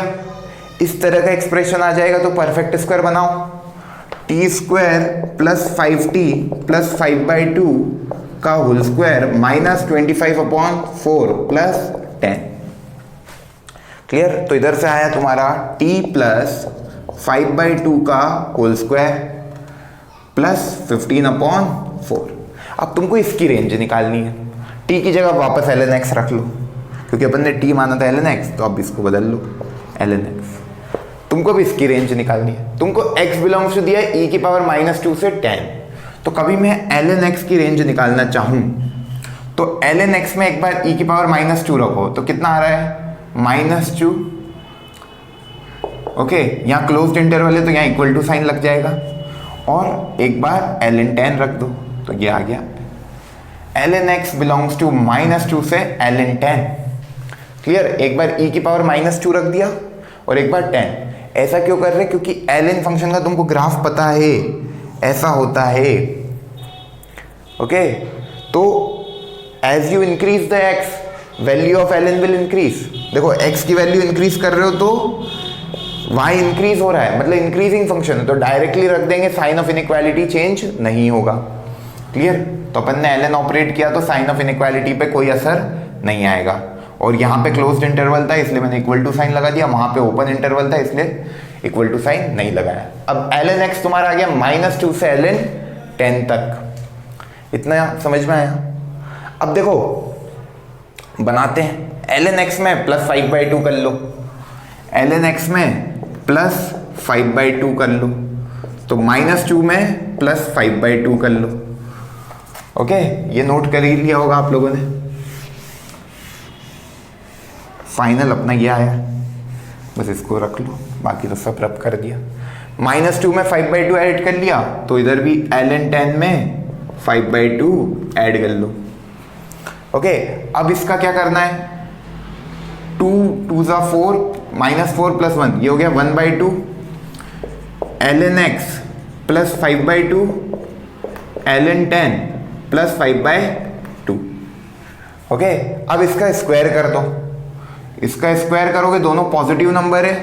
A: इस तरह का एक्सप्रेशन आ जाएगा तो परफेक्ट स्क्वायर बनाओ। t square plus 5t plus 5/2 का होल स्क्वायर -25/4 प्लस 10। क्लियर? तो इधर से आया तुम्हारा t प्लस 5/2 का होल स्क्वायर प्लस 15/4। अब तुमको इसकी रेंज निकालनी है। t की जगह वापस ln x रख लो, क्योंकि अपन ने t माना था ln x, तो अब इसको बदल लो ln x। तुमको भी इसकी रेंज निकालनी है। तुमको x बिलोंग्स टू दिया है e की पावर -2 से 10, तो कभी मैं ln x की रेंज निकालना चाहूँ तो ln x में एक बार e की पावर -2 रखो तो कितना आ रहा है -2। ओके, यहाँ क्लोज्ड इंटरवल है तो यहाँ इक्वल टू साइन लग जाएगा, और एक बार ln 10 रख दो तो ये आ गया ln x बिलोंग्स टू -2 से ln 10। क्लियर? एक बार e की पावर -2 रख दिया और एक बार 10। ऐसा क्यों कर रहे? क्योंकि ln फंक्शन का तुमको ग्राफ पता है, ऐसा होता है। ओके, तो as you increase the x value of ln will increase. देखो x की वैल्यू इंक्रीज कर रहे हो तो y इंक्रीज हो रहा है, मतलब इंक्रीजिंग फंक्शन है, तो डायरेक्टली रख देंगे, साइन ऑफ इनइक्वालिटी चेंज नहीं होगा। क्लियर? तो अपन ने ln ऑपरेट किया तो साइन ऑफ इनइक्वालिटी पे कोई असर नहीं आएगा, और यहाँ पे क्लोज्ड इंटरवल था इसलिए मैंने इक्वल टू साइन लगा दिया, वहां पे ओपन इंटरवल था इसलिए इक्वल टू साइन नहीं लगाया। अब ln x तुम्हारा आ गया -2 से ln 10 तक। इतना समझ में आया? अब देखो बनाते हैं, ln x में +5/2 कर लो, ln x में +5/2 कर लो, तो -2 में +5/2 कर लो। ओके, ये नोट कर ही लिया होगा आप लोगों ने। फाइनल अपना ये आया, बस इसको रख लो, बाकी तो सब रब कर दिया। -2 में 5/2 ऐड कर लिया तो इधर भी ln 10 में 5/2 ऐड कर लो। ओके, अब इसका क्या करना है? 2 2 4 -4 + 1 ये हो गया 1/2 ln x + 5/2 ln 10 + 5/2। ओके, अब इसका स्क्वायर कर दो। इसका स्क्वायर करोगे, दोनों पॉजिटिव नंबर है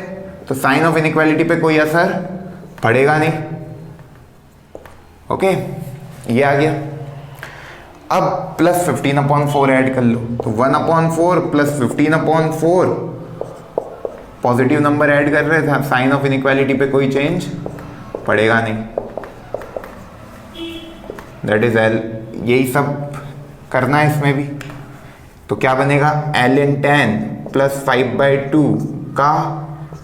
A: तो साइन ऑफ इनइक्वालिटी पे कोई असर पड़ेगा नहीं। ओके, ये आ गया। अब +15/4 ऐड कर लो तो 1/4 + 15/4 पॉजिटिव नंबर ऐड कर रहे थे, साइन ऑफ इनइक्वालिटी पे कोई चेंज पड़ेगा नहीं। दैट इज एल, यही सब करना है इसमें भी। तो क्या बनेगा? ln 10 + 5/2 का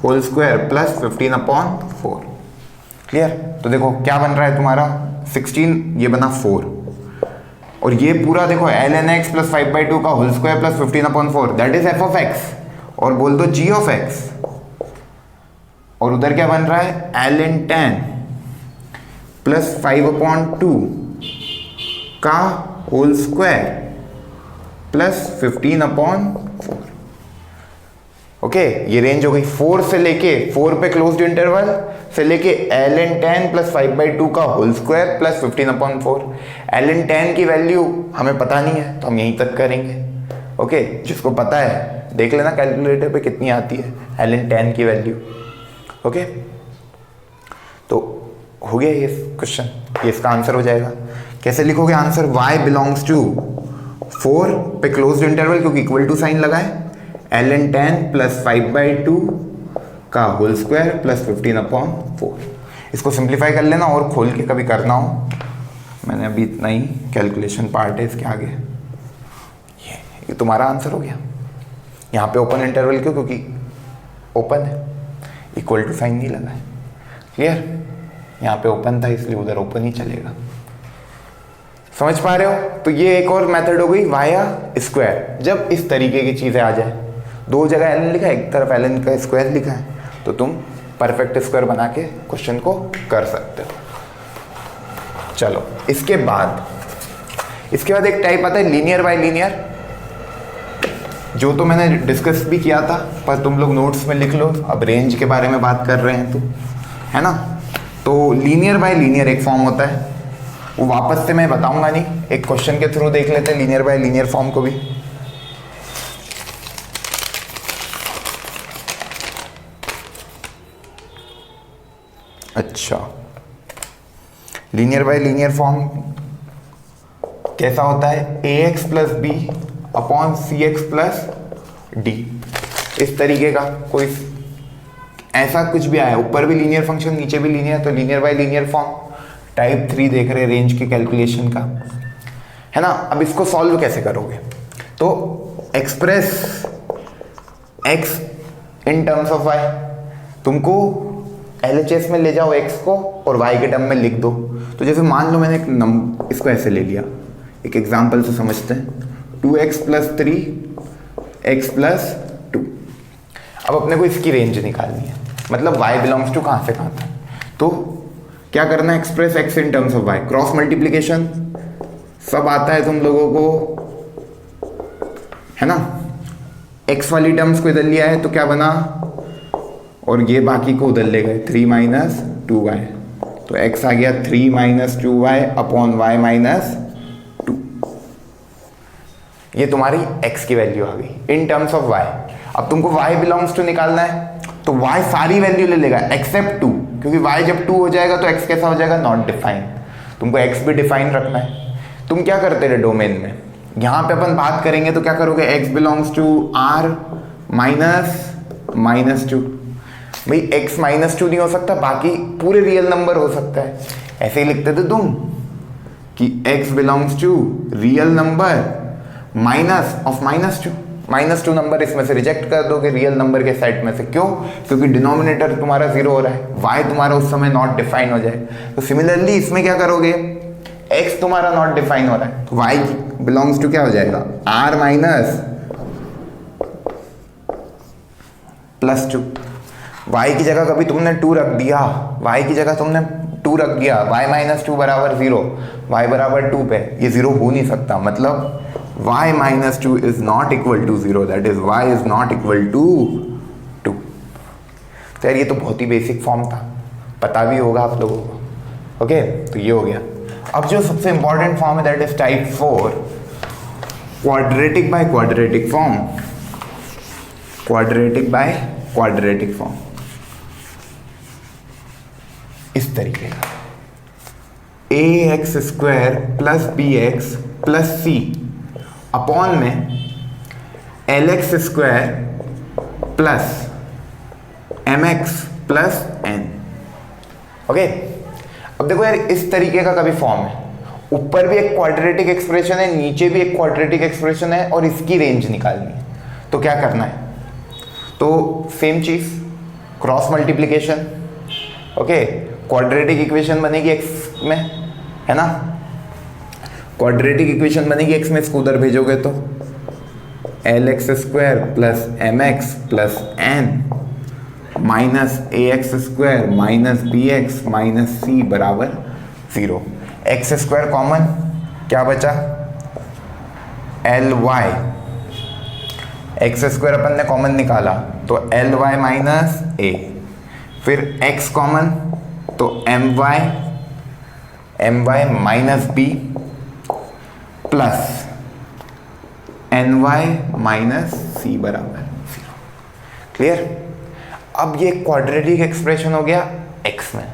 A: होल स्क्वायर + 15/4। क्लियर? तो देखो क्या बन रहा है तुम्हारा 16, ये बना 4, और ये पूरा देखो ln x + 5/2 का whole square + 15/4 that is f of x, और बोल दो g ऑफ x। और उधर क्या बन रहा है? ln 10 + 5/2 का होल स्क्वायर + 15/4। ओके, ये रेंज हो गई 4 से लेके 4 पे क्लोज्ड इंटरवल से लेके ln 10 + 5/2 का होल स्क्वायर + 15/4। ln 10 की वैल्यू हमें पता नहीं है तो हम यहीं तक करेंगे। ओके, जिसको पता है देख लेना कैलकुलेटर पे कितनी आती है ln 10 की वैल्यू। ओके, तो हो गया ये क्वेश्चन, ये इसका आंसर हो जाएगा। कैसे लिखोगे आंसर? y बिलोंग्स टू 4 पे क्लोज्ड इंटरवल क्योंकि इक्वल टू साइन लगा है, ln 10 + 5/2 का होल स्क्वायर + 15/4। इसको सिंप्लीफाई कर लेना और खोल के कभी करना हो, मैंने अभी इतना ही कैलकुलेशन पार्ट है इसके आगे। ये तुम्हारा आंसर हो गया। यहाँ पे ओपन इंटरवल क्यों? क्योंकि ओपन है, इक्वल टू साइन नहीं लगा है। क्लियर? यहाँ पे ओपन था इसलिए उधर ओपन ही चलेगा। समझ पा रहे हो? तो ये एक और मेथड हो गई वाया स्क्वायर। जब इस तरीके की चीज़ें आ जाए, दो जगह ln लिखा है, एक तरफ ln का स्क्वायर लिखा है, तो तुम परफेक्ट स्क्वायर बना के क्वेश्चन को कर सकते हो। चलो, इसके बाद एक टाइप आता है लीनियर बाय लीनियर, जो तो मैंने डिस्कस भी किया था पर तुम लोग नोट्स में लिख लो। अब रेंज के बारे में बात कर रहे हैं तो, है ना? तो लीनियर बाय लीनियर एक फॉर्म होता है, वो वापस से मैं बताऊंगा नहीं, एक क्वेश्चन के थ्रू देख लेते हैं लीनियर बाय लीनियर फॉर्म को भी। अच्छा, लीनियर बाय लीनियर फॉर्म कैसा होता है? ax + b / cx + d, इस तरीके का कोई ऐसा कुछ भी आया, ऊपर भी लीनियर फंक्शन नीचे भी लीनियर, तो linear bye linear form. Type 3 देख रहे रेंज के कैलकुलेशन का, है ना? अब इसको सॉल्व कैसे करोगे? तो express x in terms of y, तुमको LHS में ले जाओ x को और y के टर्म में लिख दो। तो जैसे मान लो मैंने एक इसको ऐसे ले लिया, एक एग्जांपल से समझते हैं, 2x + 3x + 2। अब अपने को इसकी रेंज निकालनी है, मतलब y बिलोंग्स टू कहाँ से कहाँ तक। तो क्या करना है, express x in terms of y, cross multiplication सब आता है तुम लोगों को, है ना। x वाली टर्म्स को इधर लिया है तो क्या बना, और ये बाकी को उधर ले गए, 3 - 2y, तो x आ गया 3 - 2y अपॉन y - 2। ये तुम्हारी x की वैल्यू आ गई इन टर्म्स ऑफ y। अब तुमको y बिलोंग्स टू निकालना है, तो y सारी वैल्यू ले लेगा एक्सेप्ट 2, क्योंकि y जब 2 हो जाएगा तो x कैसा हो जाएगा, नॉट डिफाइन। तुमको x भी डिफाइन रखना है। तुम क्या करते रहे डोमेन में, यहाँ पे अपन बात करेंगे तो क्या करोगे, x बिलोंग्स टू r -2। भाई x -2 नहीं हो सकता, बाकी पूरे रियल नंबर हो सकता है। ऐसे ही लिखते थे तुम कि x belongs to real number -2 number इसमें से रिजेक्ट कर दोगे रियल नंबर के सेट में से। क्यों, क्योंकि डिनोमिनेटर तुम्हारा 0 हो रहा है, y तुम्हारा उस समय नॉट डिफाइन हो जाए। तो सिमिलरली इसमें क्या करोगे, x तुम्हारा नॉट डिफाइन हो रहा है, तो y बिलोंग्स टू क्या हो जाएगा, r +2। y की जगह कभी तुमने 2 रख दिया, y की जगह तुमने 2 रख दिया, y - 2 = 0, y = 2 पे, ये 0 हो नहीं सकता, मतलब y - 2 is not equal to 0, that is y is not equal to 2। तो यार ये तो बहुत ही बेसिक फॉर्म था, पता भी होगा आप लोगों को। ओके, तो ये हो गया। अब जो सबसे इंपॉर्टेंट फॉर्म है that is type 4, quadratic by quadratic form. Quadratic by quadratic form इस तरीके का, ax² + bx + c अपॉन में lx² + mx + n। ओके, अब देखो यार इस तरीके का कभी फॉर्म है, ऊपर भी एक क्वाड्रेटिक एक्सप्रेशन है, नीचे भी एक क्वाड्रेटिक एक्सप्रेशन है, और इसकी रेंज निकालनी है। तो क्या करना है, तो सेम चीज, cross multiplication. Okay, quadratic equation बनेगी x में, है ना, क्वाड्रेटिक इक्वेशन बनेगी x में, इसको उधर भेजोगे तो lx² + mx + n -ax² - bx - c = 0। x² common, क्या बचा, ly, x² अपन ने कॉमन निकाला तो ly - a, फिर x कॉमन तो my - b plus ny - c = 0। Clear. अब ये क्वाड्रेटिक एक्सप्रेशन हो गया x में,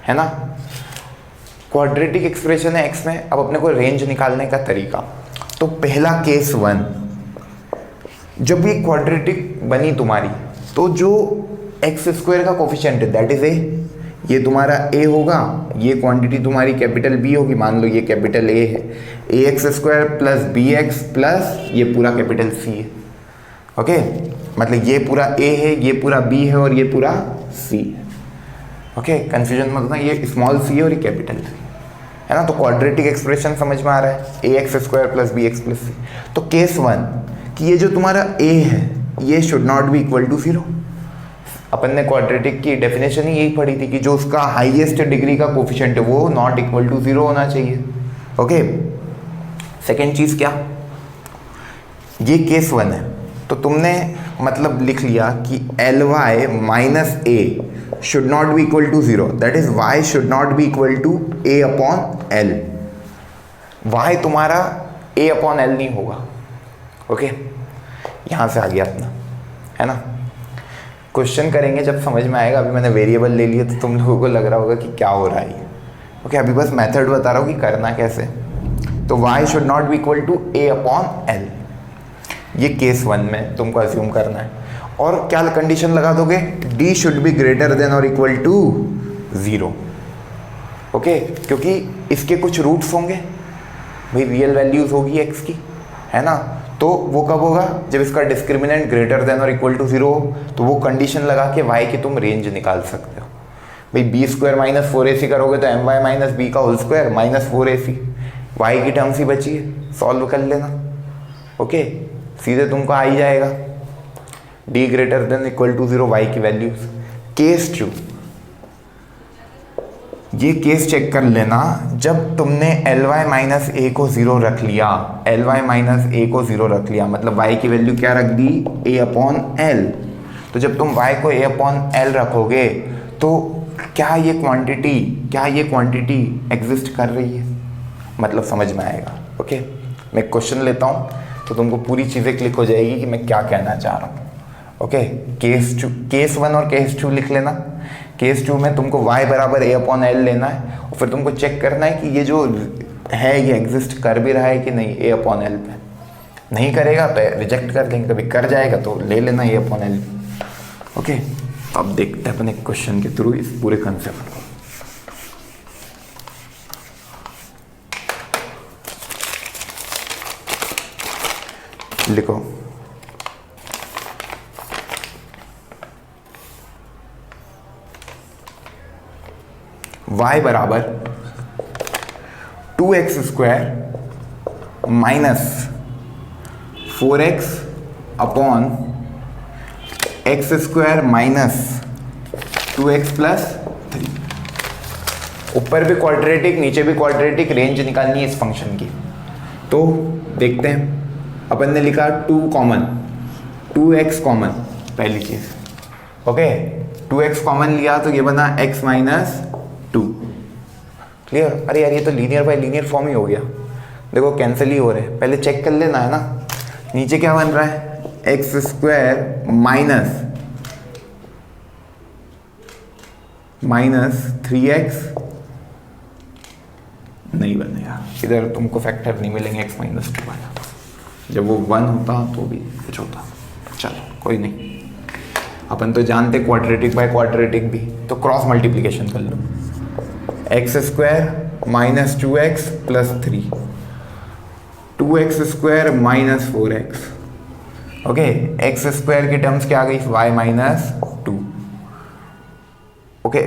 A: है ना, क्वाड्रेटिक एक्सप्रेशन है x में। अब अपने को रेंज निकालने का तरीका, तो पहला केस 1, जब ये क्वाड्रेटिक बनी तुम्हारी, तो जो x² का कोफिशिएंट है दैट इज a, ये तुम्हारा a होगा, ये क्वांटिटी तुम्हारी कैपिटल B होगी, मान लो ये कैपिटल A है, ax² + bx प्लस ये पूरा कैपिटल C है। ओके, मतलब ये पूरा A है, ये पूरा B है, और ये पूरा C है। ओके, कंफ्यूजन मत होना, ये स्मॉल c है और ये कैपिटल C है ना। तो क्वाड्रेटिक एक्सप्रेशन समझ में आ रहा है, ax² + bx + c। तो केस 1 कि ये जो तुम्हारा a है ये should not be equal to 0। अपन ने क्वाड्रेटिक की डेफिनेशन ही यही पढ़ी थी कि जो उसका हाईएस्ट डिग्री का कोफिशिएंट है वो नॉट इक्वल टू 0 होना चाहिए। ओके, सेकेंड चीज क्या, ये केस 1 है, तो तुमने मतलब लिख लिया कि ly - a should not be equal to 0, that is y should not be equal to a upon l। y तुम्हारा a अपॉन l नहीं होगा। ओके, यहाँ से आ गया अपना, है ना। क्वेश्चन करेंगे जब समझ में आएगा, अभी मैंने वेरिएबल ले लिया तो तुम लोगों को लग रहा होगा कि क्या हो रहा है। ओके, अभी बस मेथड बता रहा हूँ कि करना कैसे। तो y should not be equal to a upon l, ये केस 1 में तुमको अज्यूम करना है। और क्या कंडीशन लगा दोगे, d should be greater than और इक्वल टू 0। ओके, क्योंकि इसके कुछ रूट्स होंगे भाई, रियल वैल्यूज होगी x की, है ना। तो वो कब होगा, जब इसका डिस्क्रिमिनेंट ग्रेटर देन और इक्वल टू 0 हो, तो वो कंडीशन लगा के y की तुम रेंज निकाल सकते हो। भाई बी स्क्वायर माइनस 4ac करोगे तो एम वाई माइनस बी का whole square minus 4ac, y की टर्म्स ही बची है, सॉल्व कर लेना। ओके, सीधे तुमको आ ही जाएगा d greater than equal to 0 y की वैल्यूज। केस 2, ये केस चेक कर लेना, जब तुमने एल वाई माइनस ए को 0 रख लिया, एल वाई माइनस ए को 0 रख लिया, मतलब y की वैल्यू क्या रख दी, a अपॉन एल। तो जब तुम y को a अपॉन एल रखोगे तो क्या ये क्वांटिटी एग्जिस्ट कर रही है, मतलब समझ में आएगा। ओके, मैं क्वेश्चन लेता हूँ तो तुमको पूरी चीज़ें क्लिक हो जाएगी कि मैं क्या कहना चाह रहा हूँ। ओके, केस 1 और केस 2 लिख लेना। केस 2 में तुमको y बराबर a अपॉन एल लेना है और फिर तुमको चेक करना है कि ये जो है ये एग्जिस्ट कर भी रहा है कि नहीं a अपॉन एल पे। नहीं करेगा तो रिजेक्ट कर देंगे, कभी कर जाएगा तो ले लेना a अपॉन एल। ओके, अब देखते हैं अपने क्वेश्चन के थ्रू इस पूरे कंसेप्ट को। लिखो y बराबर 2x square minus 4x upon x square minus 2x plus 3। ऊपर भी क्वाड्रेटिक नीचे भी क्वाड्रेटिक, रेंज निकालनी है इस फंक्शन की। तो देखते हैं, अपन ने लिखा 2 कॉमन, 2x कॉमन पहली चीज। ओके, 2x कॉमन लिया तो ये बना x माइनस 2। क्लियर? अरे यार ये तो लीनियर बाय लीनियर फॉर्म ही हो गया, देखो कैंसिल ही हो रहे हैं, पहले चेक कर लेना है ना। नीचे क्या बन रहा है, एक्स स्क्वायर माइनस 3x, नहीं बनेगा इधर, तुमको फैक्टर नहीं मिलेंगे x माइनस 2 वाला, जब वो 1 होता तो भी कुछ होता। चलो कोई नहीं, अपन तो जानते क्वाड्रेटिक बाय क्वाड्रेटिक भी, तो क्रॉस मल्टीप्लिकेशन कर लो। X square minus 2x plus 3, 2x square minus 4x। Okay, x square की टर्म्स क्या आ गई, y minus 2। Okay,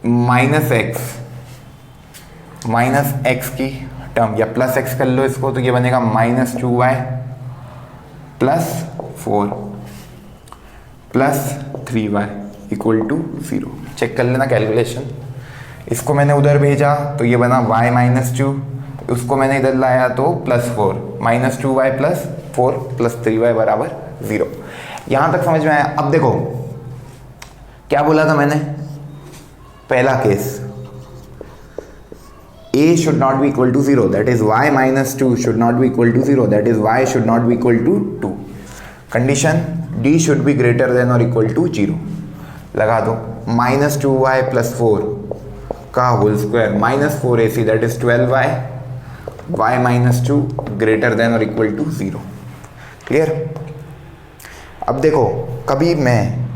A: minus x की टर्म या प्लस एक्स कर लो इसको, तो ये बनेगा minus 2y plus 4 plus 3y equal to 0। Check कर लेना कैलकुलेशन। इसको मैंने उधर भेजा तो ये बना y माइनस 2, उसको मैंने इधर लाया तो plus 4, minus 2y plus 4 plus 3y बराबर 0। यहाँ तक समझ में आया? अब देखो क्या बोला था मैंने, पहला case a should not be equal to 0, that is y minus 2 should not be equal to 0, that is y should not be equal to 2। Condition d should be greater than or equal to 0 लगा दो। Minus 2y plus 4 का whole square minus 4ac, that is 12y, y minus 2 greater than और equal to 0। Clear? अब देखो, कभी मैं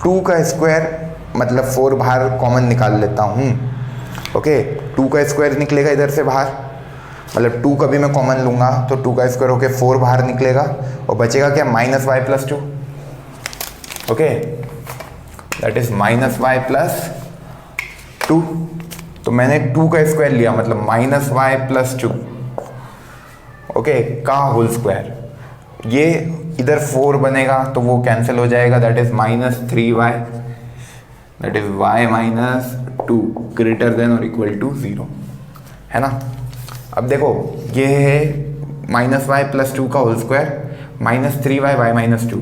A: 2 का square मतलब 4 बाहर कॉमन निकाल लेता हूँ। ओके, 2 का स्क्वायर निकलेगा इधर से बाहर, मतलब 2 कभी मैं कॉमन लूंगा तो 2 का स्क्वायर होके 4 बाहर निकलेगा और बचेगा क्या, minus y plus 2। Okay, that is minus y plus 2। तो मैंने 2 का स्क्वायर लिया, मतलब माइनस वाई प्लस 2 ओके का होल स्क्वायर। ये इधर 4 बनेगा तो वो कैंसिल हो जाएगा, that is minus 3y, that is y minus 2 greater than और इक्वल टू 0, है ना। अब देखो ये है माइनस वाई प्लस 2 का whole square minus 3y y minus 2।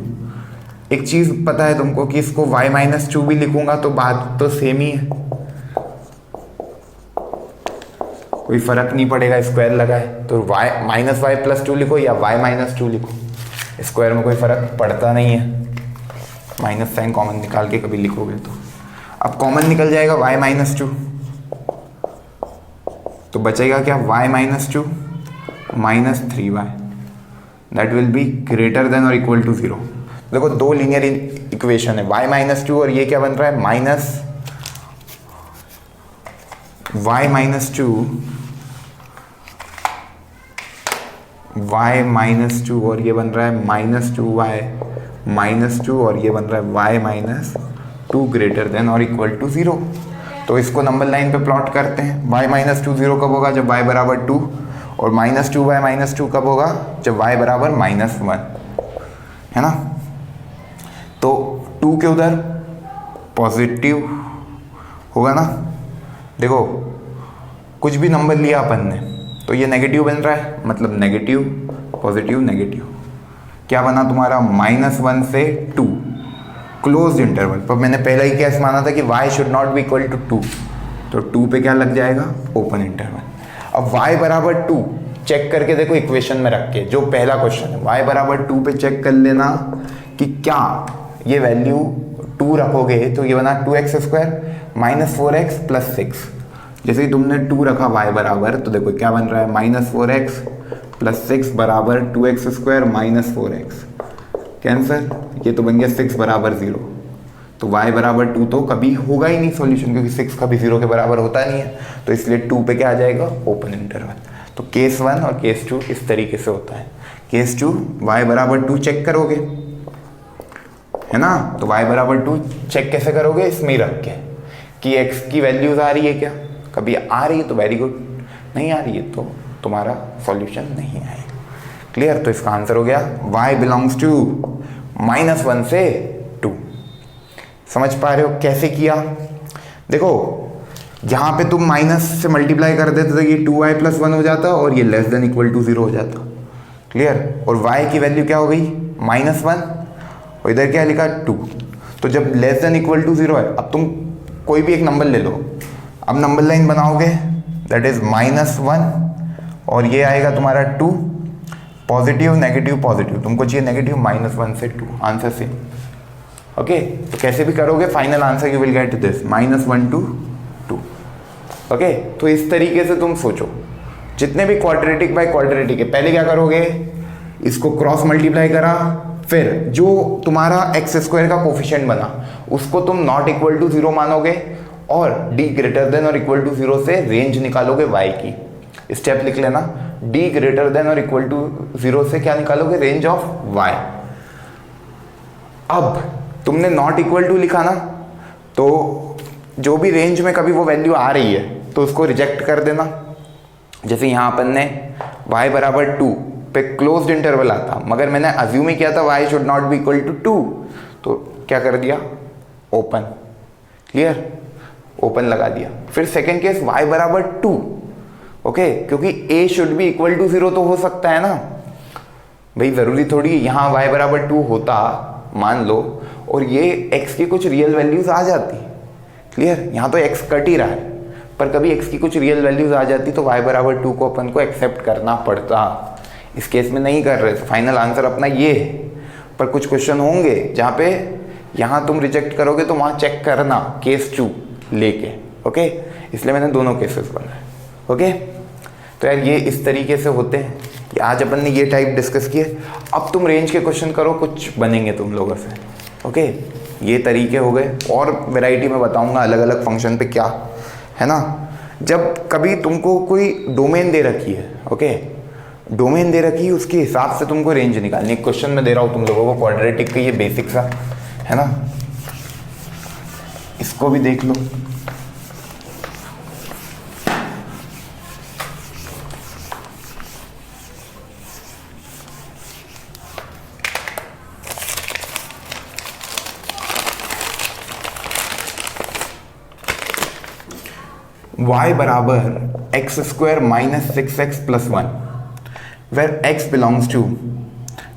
A: एक चीज़ पता है तुमको कि इसको y माइनस 2 भी लिखूंगा तो बात तो सेम ही है, कोई फर्क नहीं पड़ेगा, स्क्वायर लगा है तो y माइनस वाई प्लस 2 लिखो या y माइनस 2 लिखो, स्क्वायर में कोई फर्क पड़ता नहीं है। माइनस साइन कॉमन निकाल के कभी लिखोगे तो अब कॉमन निकल जाएगा y माइनस 2, तो बचेगा क्या, y minus 2 minus 3y, that will be greater than और इक्वल टू 0। देखो दो लीनियर इक्वेशन है, y माइनस 2 और ये क्या बन रहा है, minus y minus 2 y minus 2 और ये बन रहा है माइनस 2y माइनस 2 और ये बन रहा है y माइनस 2 ग्रेटर देन और इक्वल टू 0। तो इसको नंबर लाइन पे प्लॉट करते हैं। y माइनस 2 0 कब होगा? जब y बराबर 2, और माइनस 2 माइनस 2 कब होगा? जब y बराबर -1, है ना। तो 2 के उधर पॉजिटिव होगा ना। देखो कुछ भी नंबर लिया अपन ने तो ये नेगेटिव बन रहा है, मतलब नेगेटिव पॉजिटिव नेगेटिव। क्या बना तुम्हारा? -1 से 2, क्लोज्ड इंटरवल। पर मैंने पहले ही क्या माना था कि y should not be equal to 2, तो 2 पे क्या लग जाएगा? Open interval. अब y बराबर 2 चेक करके देखो इक्वेशन में रख के, जो पहला क्वेश्चन है y बराबर 2 पे चेक कर लेना कि क्या ये वैल्यू 2 रखोगे तो ये बना 2x² -4x + 6। जैसे ही तुमने 2 रखा y बराबर, तो देखो क्या बन रहा है? -4x + 6 बराबर 2x² -4x। कैंसर, ये तो बन गया 6 बराबर 0। तो y बराबर 2 तो कभी होगा ही नहीं सॉल्यूशन, क्योंकि 6 कभी 0 के बराबर होता नहीं है। तो इसलिए 2 पे क्या आ जाएगा? Open interval. तो केस 1 और केस 2 इस तरीके से होता है। केस 2 y बराबर 2 चेक करोगे, है ना। तो y बराबर 2 चेक कैसे करोगे? इसमें ही रख के कि x की वैल्यूज आ रही है क्या? कभी आ रही है तो वेरी गुड, नहीं आ रही है तो तुम्हारा सॉल्यूशन नहीं आएगा। क्लियर? तो इसका आंसर हो गया y बिलोंग्स टू -1 से 2। समझ पा रहे हो कैसे किया? देखो यहाँ पे तुम माइनस से मल्टीप्लाई कर देते तो ये 2y + 1 हो जाता और ये लेस देन इक्वल टू 0 हो जाता। क्लियर? और y की वैल्यू क्या हो गई? -1, और इधर क्या लिखा? 2। तो जब लेस देन इक्वल टू 0 है, अब तुम कोई भी एक नंबर ले लो, अब नंबर लाइन बनाओगे, दैट इज -1 और ये आएगा तुम्हारा 2, पॉजिटिव नेगेटिव पॉजिटिव, तुमको चाहिए नेगेटिव -1 से 2, आंसर सेम। ओके, तो कैसे भी करोगे final answer you will get this -1 to 2। Okay, तो इस तरीके से तुम सोचो, जितने भी क्वाड्रेटिक बाय क्वाड्रेटिक है, पहले क्या करोगे? इसको क्रॉस मल्टीप्लाई करा, फिर जो तुम्हारा x² का कोफिशिएंट बना उसको तुम नॉट इक्वल टू 0 मानोगे और d ग्रेटर देन और इक्वल टू 0 से रेंज निकालोगे y की। स्टेप लिख लेना, d ग्रेटर देन और इक्वल टू 0 से क्या निकालोगे? Range of y। अब तुमने नॉट इक्वल टू लिखा ना, तो जो भी रेंज में कभी वो वैल्यू आ रही है तो उसको रिजेक्ट कर देना। जैसे यहाँ अपन ने y बराबर 2 पे क्लोज्ड इंटरवल आता, मगर मैंने अज्यूम ही किया था y should not be equal to 2, तो क्या कर दिया? ओपन। क्लियर? ओपन लगा दिया। फिर सेकेंड केस y बराबर 2, ओके, क्योंकि a should be equal to 0 तो हो सकता है ना भाई, जरूरी थोड़ी यहाँ y बराबर 2 होता मान लो और ये x की कुछ रियल वैल्यूज आ जाती। क्लियर? यहाँ तो x कट ही रहा है, पर कभी x की कुछ रियल वैल्यूज आ जाती तो y बराबर 2 को अपन को एक्सेप्ट करना पड़ता। इस केस में नहीं कर रहे, तो फाइनल आंसर अपना ये है। पर कुछ क्वेश्चन होंगे जहाँ पे यहाँ तुम रिजेक्ट करोगे तो वहाँ चेक करना केस 2 लेके। ओके, इसलिए मैंने दोनों केसेस बनाए। ओके, तो यार ये इस तरीके से होते हैं कि आज अपन ने ये टाइप डिस्कस किए। अब तुम रेंज के क्वेश्चन करो, कुछ बनेंगे तुम लोगों से। ओके, ये तरीके हो गए, और वैरायटी में बताऊंगा अलग अलग फंक्शन पे क्या है ना। जब कभी तुमको कोई डोमेन दे रखी है, ओके, डोमेन दे रखी है, उसके हिसाब से तुमको रेंज निकालनी। एक क्वेश्चन में दे रहा हूँ तुम लोगों को क्वाड्रेटिक का, ये बेसिक सा है ना, इसको भी देख लो। y बराबर x² - 6x + 1 where x belongs to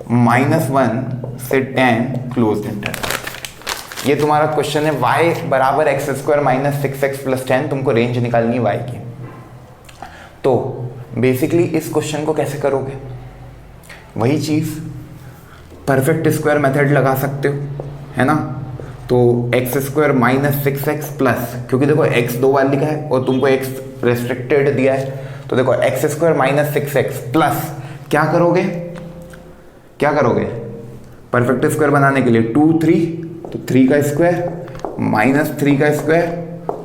A: -1 से 10 क्लोज्ड इंटरवल। ये तुम्हारा क्वेश्चन है। y बराबर x² - 6x + 10, तुमको रेंज निकालनी है y की। तो बेसिकली इस क्वेश्चन को कैसे करोगे? वही चीज परफेक्ट स्क्वायर मेथड लगा सकते हो, है ना। तो x² - 6x प्लस, क्योंकि देखो x 2 बार लिखा है और तुमको x रेस्ट्रिक्टेड दिया है, तो देखो x² - 6x प्लस क्या करोगे? क्या करोगे परफेक्ट स्क्वायर बनाने के लिए? 2 3, तो 3 का स्क्वायर -3 का स्क्वायर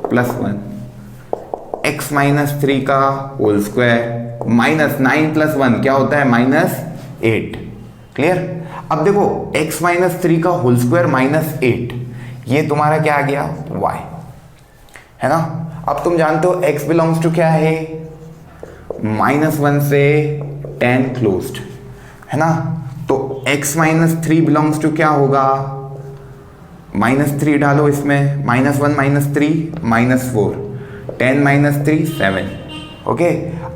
A: प्लस 1, x - 3 का होल स्क्वायर -9 + 1 क्या होता है? -8। क्लियर? अब देखो x - 3 का होल स्क्वायर -8, ये तुम्हारा क्या आ गया, y, है ना। अब तुम जानते हो x बिलोंग्स टू क्या है, -1 से 10 क्लोज्ड, है ना। तो x - 3 बिलोंग्स टू क्या होगा, -3 डालो इसमें, -1 - 3 -4, 10 - 3 7। ओके,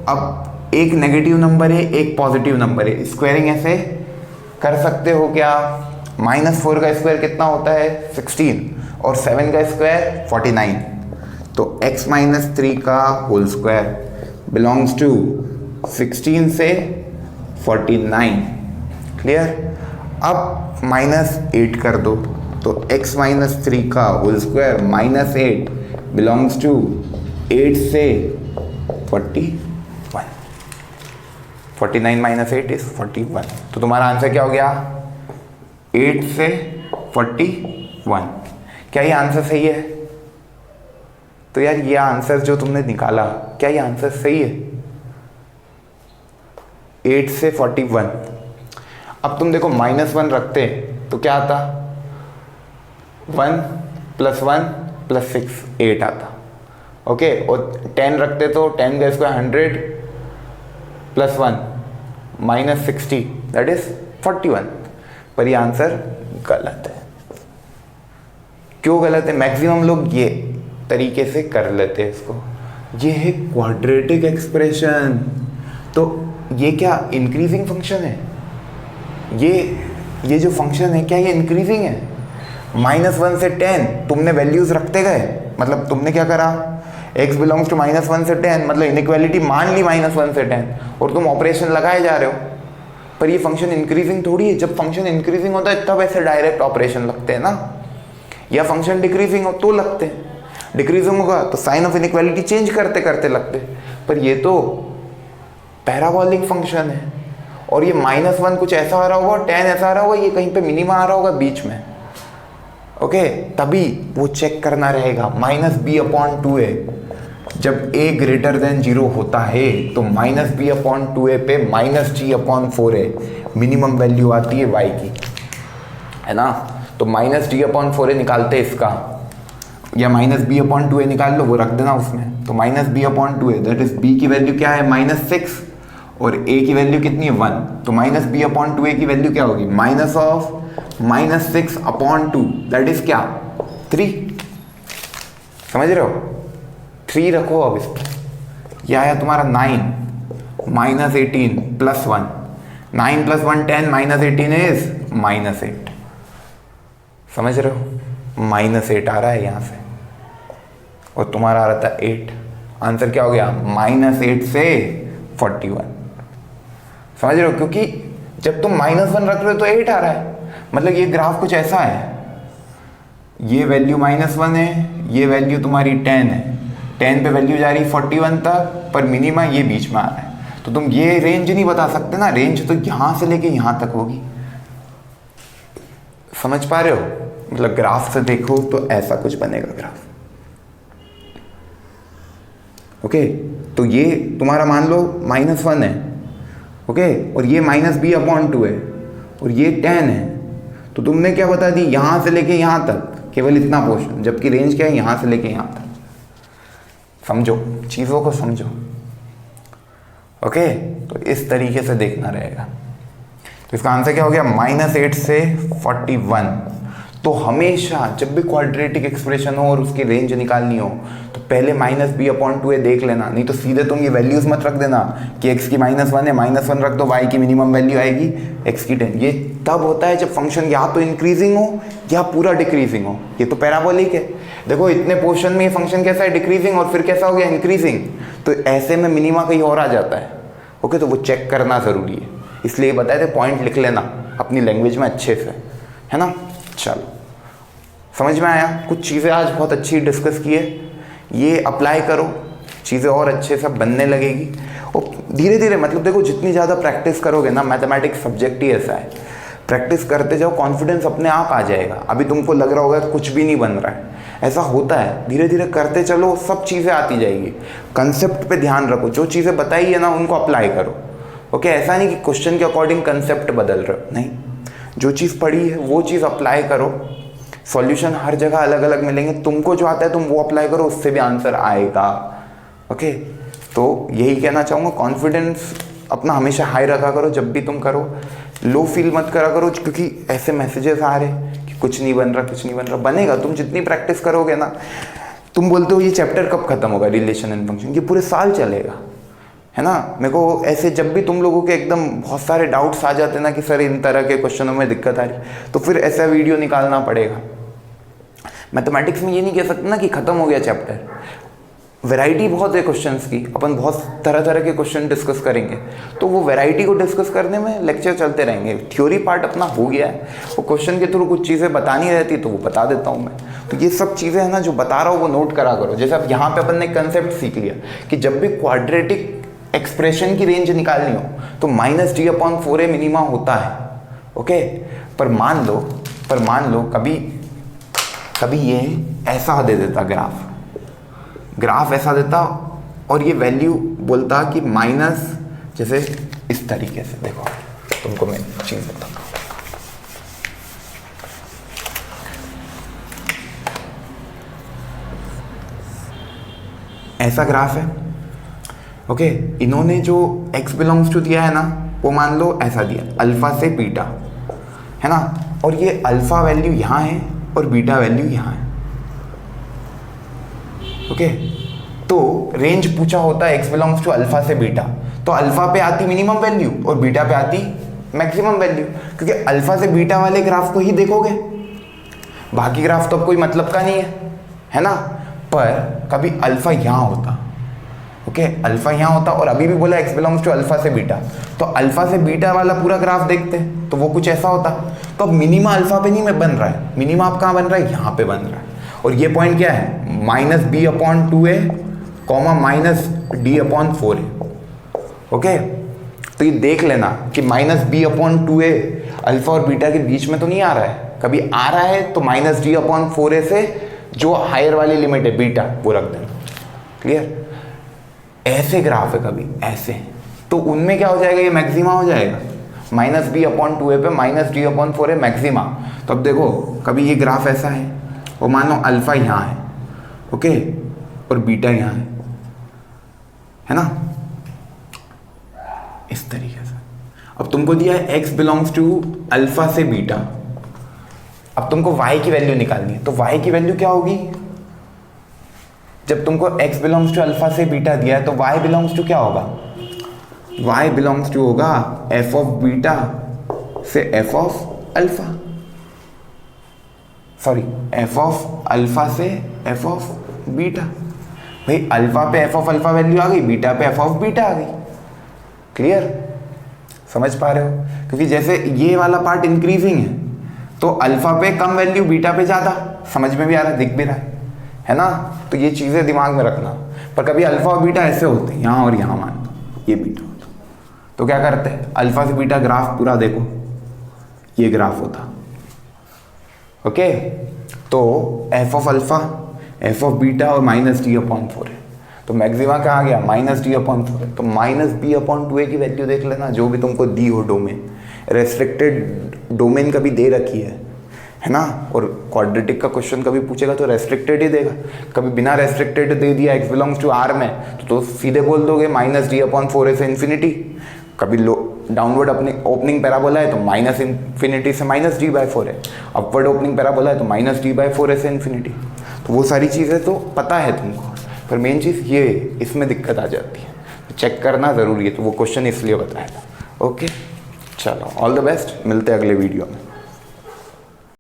A: अब एक नेगेटिव नंबर है एक पॉजिटिव नंबर है, स्क्वायरिंग ऐसे कर सकते हो क्या, -4 का स्क्वायर कितना होता है 16 और 7 का स्क्वायर 49, तो x - 3 का होल स्क्वायर बिलोंग्स टू 16 से 49। क्लियर। अब -8 कर दो, तो x - 3 का होल स्क्वायर -8 बिलोंग्स टू 8 से 41। 49 - 8 इज 41। तो तुम्हारा आंसर क्या हो गया, 8 से 41। क्या ये आंसर सही है? तो यार ये आंसर जो तुमने निकाला, क्या ये आंसर सही है? 8 से 41। अब तुम देखो -1 रखते तो क्या आता, 1 + 1 + 6 8 आता। ओके, और 10 रखते तो 10 का स्क्वायर 100 + 1 -60 दैट इज 41। पर ये आंसर गलत है। क्यों गलत है? मैक्सिमम लोग ये तरीके से कर लेते हैं इसको। ये है क्वाड्रेटिक एक्सप्रेशन, तो ये क्या इंक्रीजिंग फंक्शन है? ये जो फंक्शन है क्या ये इंक्रीजिंग है? -1 से 10 तुमने वैल्यूज रखते गए, मतलब तुमने क्या करा, x बिलोंग्स टू -1 से 10, मतलब इनइक्वालिटी मान ली -1 से 10 और तुम ऑपरेशन लगाए जा रहे हो। पर ये फंक्शन इंक्रीजिंग थोड़ी है। जब फंक्शन इंक्रीजिंग होता है तब ऐसे डायरेक्ट ऑपरेशन लगते हैं ना, या फंक्शन डिक्रीजिंग हो तो लगते हैं। डिक्रीजिंग होगा तो साइन ऑफ इनइक्वालिटी चेंज करते करते लगते। पर ये तो पैराबोलिक फंक्शन है, और ये -1 कुछ ऐसा आ रहा होगा, 10 ऐसा आ रहा होगा, ये कहीं पे मिनिमा आ रहा होगा बीच में। ओके, तभी वो चेक करना रहेगा। -b/2a, जब a > 0 होता है तो -b/2a पे -g/4a मिनिमम वैल्यू आती है y की, है ना। तो -d/4a निकालते इसका, या -b/2a निकाल लो, वो रख देना उसमें। तो -b/2a दैट इज b की वैल्यू क्या है -6 और a की वैल्यू कितनी है 1, तो -b/2a की वैल्यू क्या होगी, -6/2 दैट इज क्या 3। समझ रहे हो? 3 रखो अब इस पर। यह आया तुम्हारा 9 -18 + 1, 9 + 1 10 -18 इज -8। समझ रहे हो? -8 आ रहा है यहाँ से, और तुम्हारा आ रहा था 8। आंसर क्या हो गया, -8 से 41। समझ रहे हो? क्योंकि जब तुम -1 रख रहे हो तो 8 आ रहा है, मतलब ये ग्राफ कुछ ऐसा है, ये वैल्यू -1 है, ये वैल्यू तुम्हारी 10 है, 10 पे वैल्यू जा रही 41 तक, पर मिनिमा ये बीच में आ रहा है। तो तुम ये रेंज नहीं बता सकते ना, रेंज तो यहाँ से लेके यहाँ तक होगी। समझ पा रहे हो? मतलब ग्राफ से देखो तो ऐसा कुछ बनेगा ग्राफ। ओके, तो ये तुम्हारा मान लो -1 है, ओके, और ये -b/2 है, और ये 10 है। तो तुमने क्या बता दी, यहाँ से लेके यहाँ तक केवल इतना पोर्शन, जबकि रेंज क्या है, यहाँ से लेके यहाँ तक। समझो, चीज़ों को समझो। ओके, तो इस तरीके से देखना रहेगा। तो इसका आंसर क्या हो गया, -8 से 41। तो हमेशा जब भी क्वाड्रेटिक एक्सप्रेशन हो और उसकी रेंज निकालनी हो तो पहले -b/2a देख लेना, नहीं तो सीधे तुम ये वैल्यूज मत रख देना कि x की -1 है, -1 रख दो, y की मिनिमम वैल्यू आएगी x की 10। ये तब होता है जब फंक्शन या तो इंक्रीजिंग हो या पूरा डिक्रीजिंग हो। ये तो पैराबोलिक है, देखो इतने पोर्शन में ये फंक्शन कैसा है, डिक्रीजिंग, और फिर कैसा हो गया, इंक्रीजिंग। तो ऐसे में मिनिमा कहीं और आ जाता है। ओके, तो वो चेक करना ज़रूरी है, इसलिए बताए थे पॉइंट लिख लेना अपनी लैंग्वेज में अच्छे से, है ना। चलो, समझ में आया? कुछ चीज़ें आज बहुत अच्छी डिस्कस की है, ये अप्लाई करो, चीज़ें और अच्छे से बनने लगेगी। और धीरे धीरे, मतलब देखो जितनी ज़्यादा प्रैक्टिस करोगे ना, मैथमेटिक्स सब्जेक्ट ही ऐसा है, प्रैक्टिस करते जाओ, कॉन्फिडेंस अपने आप आ जाएगा। अभी तुमको लग रहा होगा कुछ भी नहीं बन रहा है, ऐसा होता है, धीरे धीरे करते चलो, सब चीज़ें आती जाएगी। कंसेप्ट पे ध्यान रखो, जो चीज़ें बताई है ना उनको अप्लाई करो। ओके, ऐसा नहीं कि क्वेश्चन के अकॉर्डिंग कंसेप्ट बदल रहे हो, नहीं, जो चीज़ पढ़ी है वो चीज़ अप्लाई करो, सॉल्यूशन हर जगह अलग अलग मिलेंगे, तुमको जो आता है तुम वो अप्लाई करो, उससे भी आंसर आएगा। ओके, तो यही कहना चाहूँगा, कॉन्फिडेंस अपना हमेशा हाई रखा करो जब भी तुम करो, लो फील मत करा करो, क्योंकि ऐसे मैसेजेस आ रहे कि कुछ नहीं बन रहा, कुछ नहीं बन रहा। बनेगा, तुम जितनी प्रैक्टिस करोगे ना। तुम बोलते हो ये चैप्टर कब खत्म होगा, रिलेशन एंड फंक्शन, ये पूरे साल चलेगा, है ना। मेरे को ऐसे जब भी तुम लोगों के एकदम बहुत सारे डाउट्स आ जाते हैं ना कि सर इन तरह के क्वेश्चनों में दिक्कत आ रही, तो फिर ऐसा वीडियो निकालना पड़ेगा। मैथमेटिक्स में ये नहीं कह सकते ना कि खत्म हो गया चैप्टर, वैरायटी बहुत है क्वेश्चंस की, अपन बहुत तरह तरह के क्वेश्चन डिस्कस करेंगे, तो वो वैरायटी को डिस्कस करने में लेक्चर चलते रहेंगे। थ्योरी पार्ट अपना हो गया है, वो क्वेश्चन के थ्रू कुछ चीज़ें बतानी रहती तो वो बता देता हूँ मैं। तो ये सब चीज़ें है ना जो बता रहा हूँ वो नोट करा करो। जैसे अब यहाँ पे अपन ने कंसेप्ट सीख लिया कि जब भी क्वाड्रेटिक एक्सप्रेशन की रेंज निकालनी हो तो -d/4a मिनिमा होता है। ओके, पर मान लो कभी ये ऐसा दे देता ग्राफ ऐसा देता और ये वैल्यू बोलता कि माइनस, जैसे इस तरीके से। देखो तुमको मैं चीज बताता हूँ, ऐसा ग्राफ है। ओके, इन्होंने जो x बिलोंग्स टू दिया है ना, वो मान लो ऐसा दिया, अल्फा से बीटा, है ना, और ये अल्फा वैल्यू यहाँ है और बीटा वैल्यू यहाँ है। ओके, तो रेंज पूछा होता है x बिलोंग्स टू अल्फा से बीटा, तो अल्फा पे आती मिनिमम वैल्यू और बीटा पे आती मैक्सिमम वैल्यू, क्योंकि अल्फा से बीटा वाले ग्राफ को ही देखोगे, बाकी ग्राफ तो अब कोई मतलब का नहीं है ना। पर कभी अल्फा यहाँ होता, ओके, अल्फा यहाँ होता, और अभी भी बोला x बिलोंग्स टू अल्फा से बीटा, तो अल्फा से बीटा वाला पूरा ग्राफ देखते तो वो कुछ ऐसा होता। तो अब मिनिमा अल्फा पे नहीं बन रहा है, मिनिमा आप कहाँ बन रहा है, यहाँ पे बन रहा है। और ये पॉइंट क्या है, -b/2a, -d/4a। ओके, तो ये देख लेना कि -b/2a अल्फा और बीटा के बीच में तो नहीं आ रहा है, कभी आ रहा है तो -d/4a से जो हायर वाली लिमिट है बीटा वो रख देना। क्लियर, ऐसे ग्राफ है कभी ऐसे, तो उनमें क्या हो जाएगा, ये मैक्सिमा हो जाएगा, -b/2a पे -d/4a मैक्सिमा। तो अब देखो कभी ये ग्राफ ऐसा है और मान लो अल्फा यहाँ है, ओके, और बीटा यहाँ है ना, इस तरीके से। अब तुमको दिया है x बिलोंग्स टू अल्फा से बीटा, अब तुमको y की वैल्यू निकालनी है, तो y की वैल्यू क्या होगी, जब तुमको x बिलोंग्स टू अल्फा से बीटा दिया है तो y बिलोंग्स टू क्या होगा, y बिलोंग्स टू होगा f ऑफ बीटा से f of alpha, sorry f of alpha से f ऑफ बीटा। भाई अल्फा पे f ऑफ अल्फा वैल्यू आ गई, बीटा पे f ऑफ बीटा आ गई। क्लियर, समझ पा रहे हो, क्योंकि जैसे ये वाला पार्ट इंक्रीजिंग है तो अल्फा पे कम वैल्यू, बीटा पे ज़्यादा। समझ में भी आ रहा है, दिख भी रहा है ना। तो ये चीज़ें दिमाग में रखना। पर कभी अल्फा और बीटा ऐसे होते हैं, यहाँ और यहाँ मान लो ये बीटा होता, तो क्या करते हैं, अल्फा से बीटा ग्राफ पूरा देखो, ये ग्राफ होता। ओके, तो F of alpha, F of beta और -d/4 है, तो मैक्सिमा क्या आ गया, -d/4 है। तो -b/2a की वैल्यू देख लेना, जो भी तुमको दी हो डोमेन, रेस्ट्रिक्टेड डोमेन कभी दे रखी है ना। और क्वाड्रेटिक का क्वेश्चन कभी पूछेगा तो रेस्ट्रिक्टेड ही देगा, कभी बिना रेस्ट्रिक्टेड दे दिया x बिलोंग्स टू r में तो सीधे बोल दोगे -d/4a से इन्फिनिटी। कभी लो डाउनवर्ड अपने ओपनिंग पैराबोला है तो -∞ से -d/4 है, अपवर्ड ओपनिंग पैराबोला है तो -d/4 से इन्फिनिटी। तो वो सारी चीज़ें तो पता है तुमको, पर मेन चीज़ ये इसमें दिक्कत आ जाती है, तो चेक करना ज़रूरी है। तो वो क्वेश्चन इसलिए बताया था। ओके, चलो ऑल द बेस्ट, मिलते हैं अगले वीडियो में।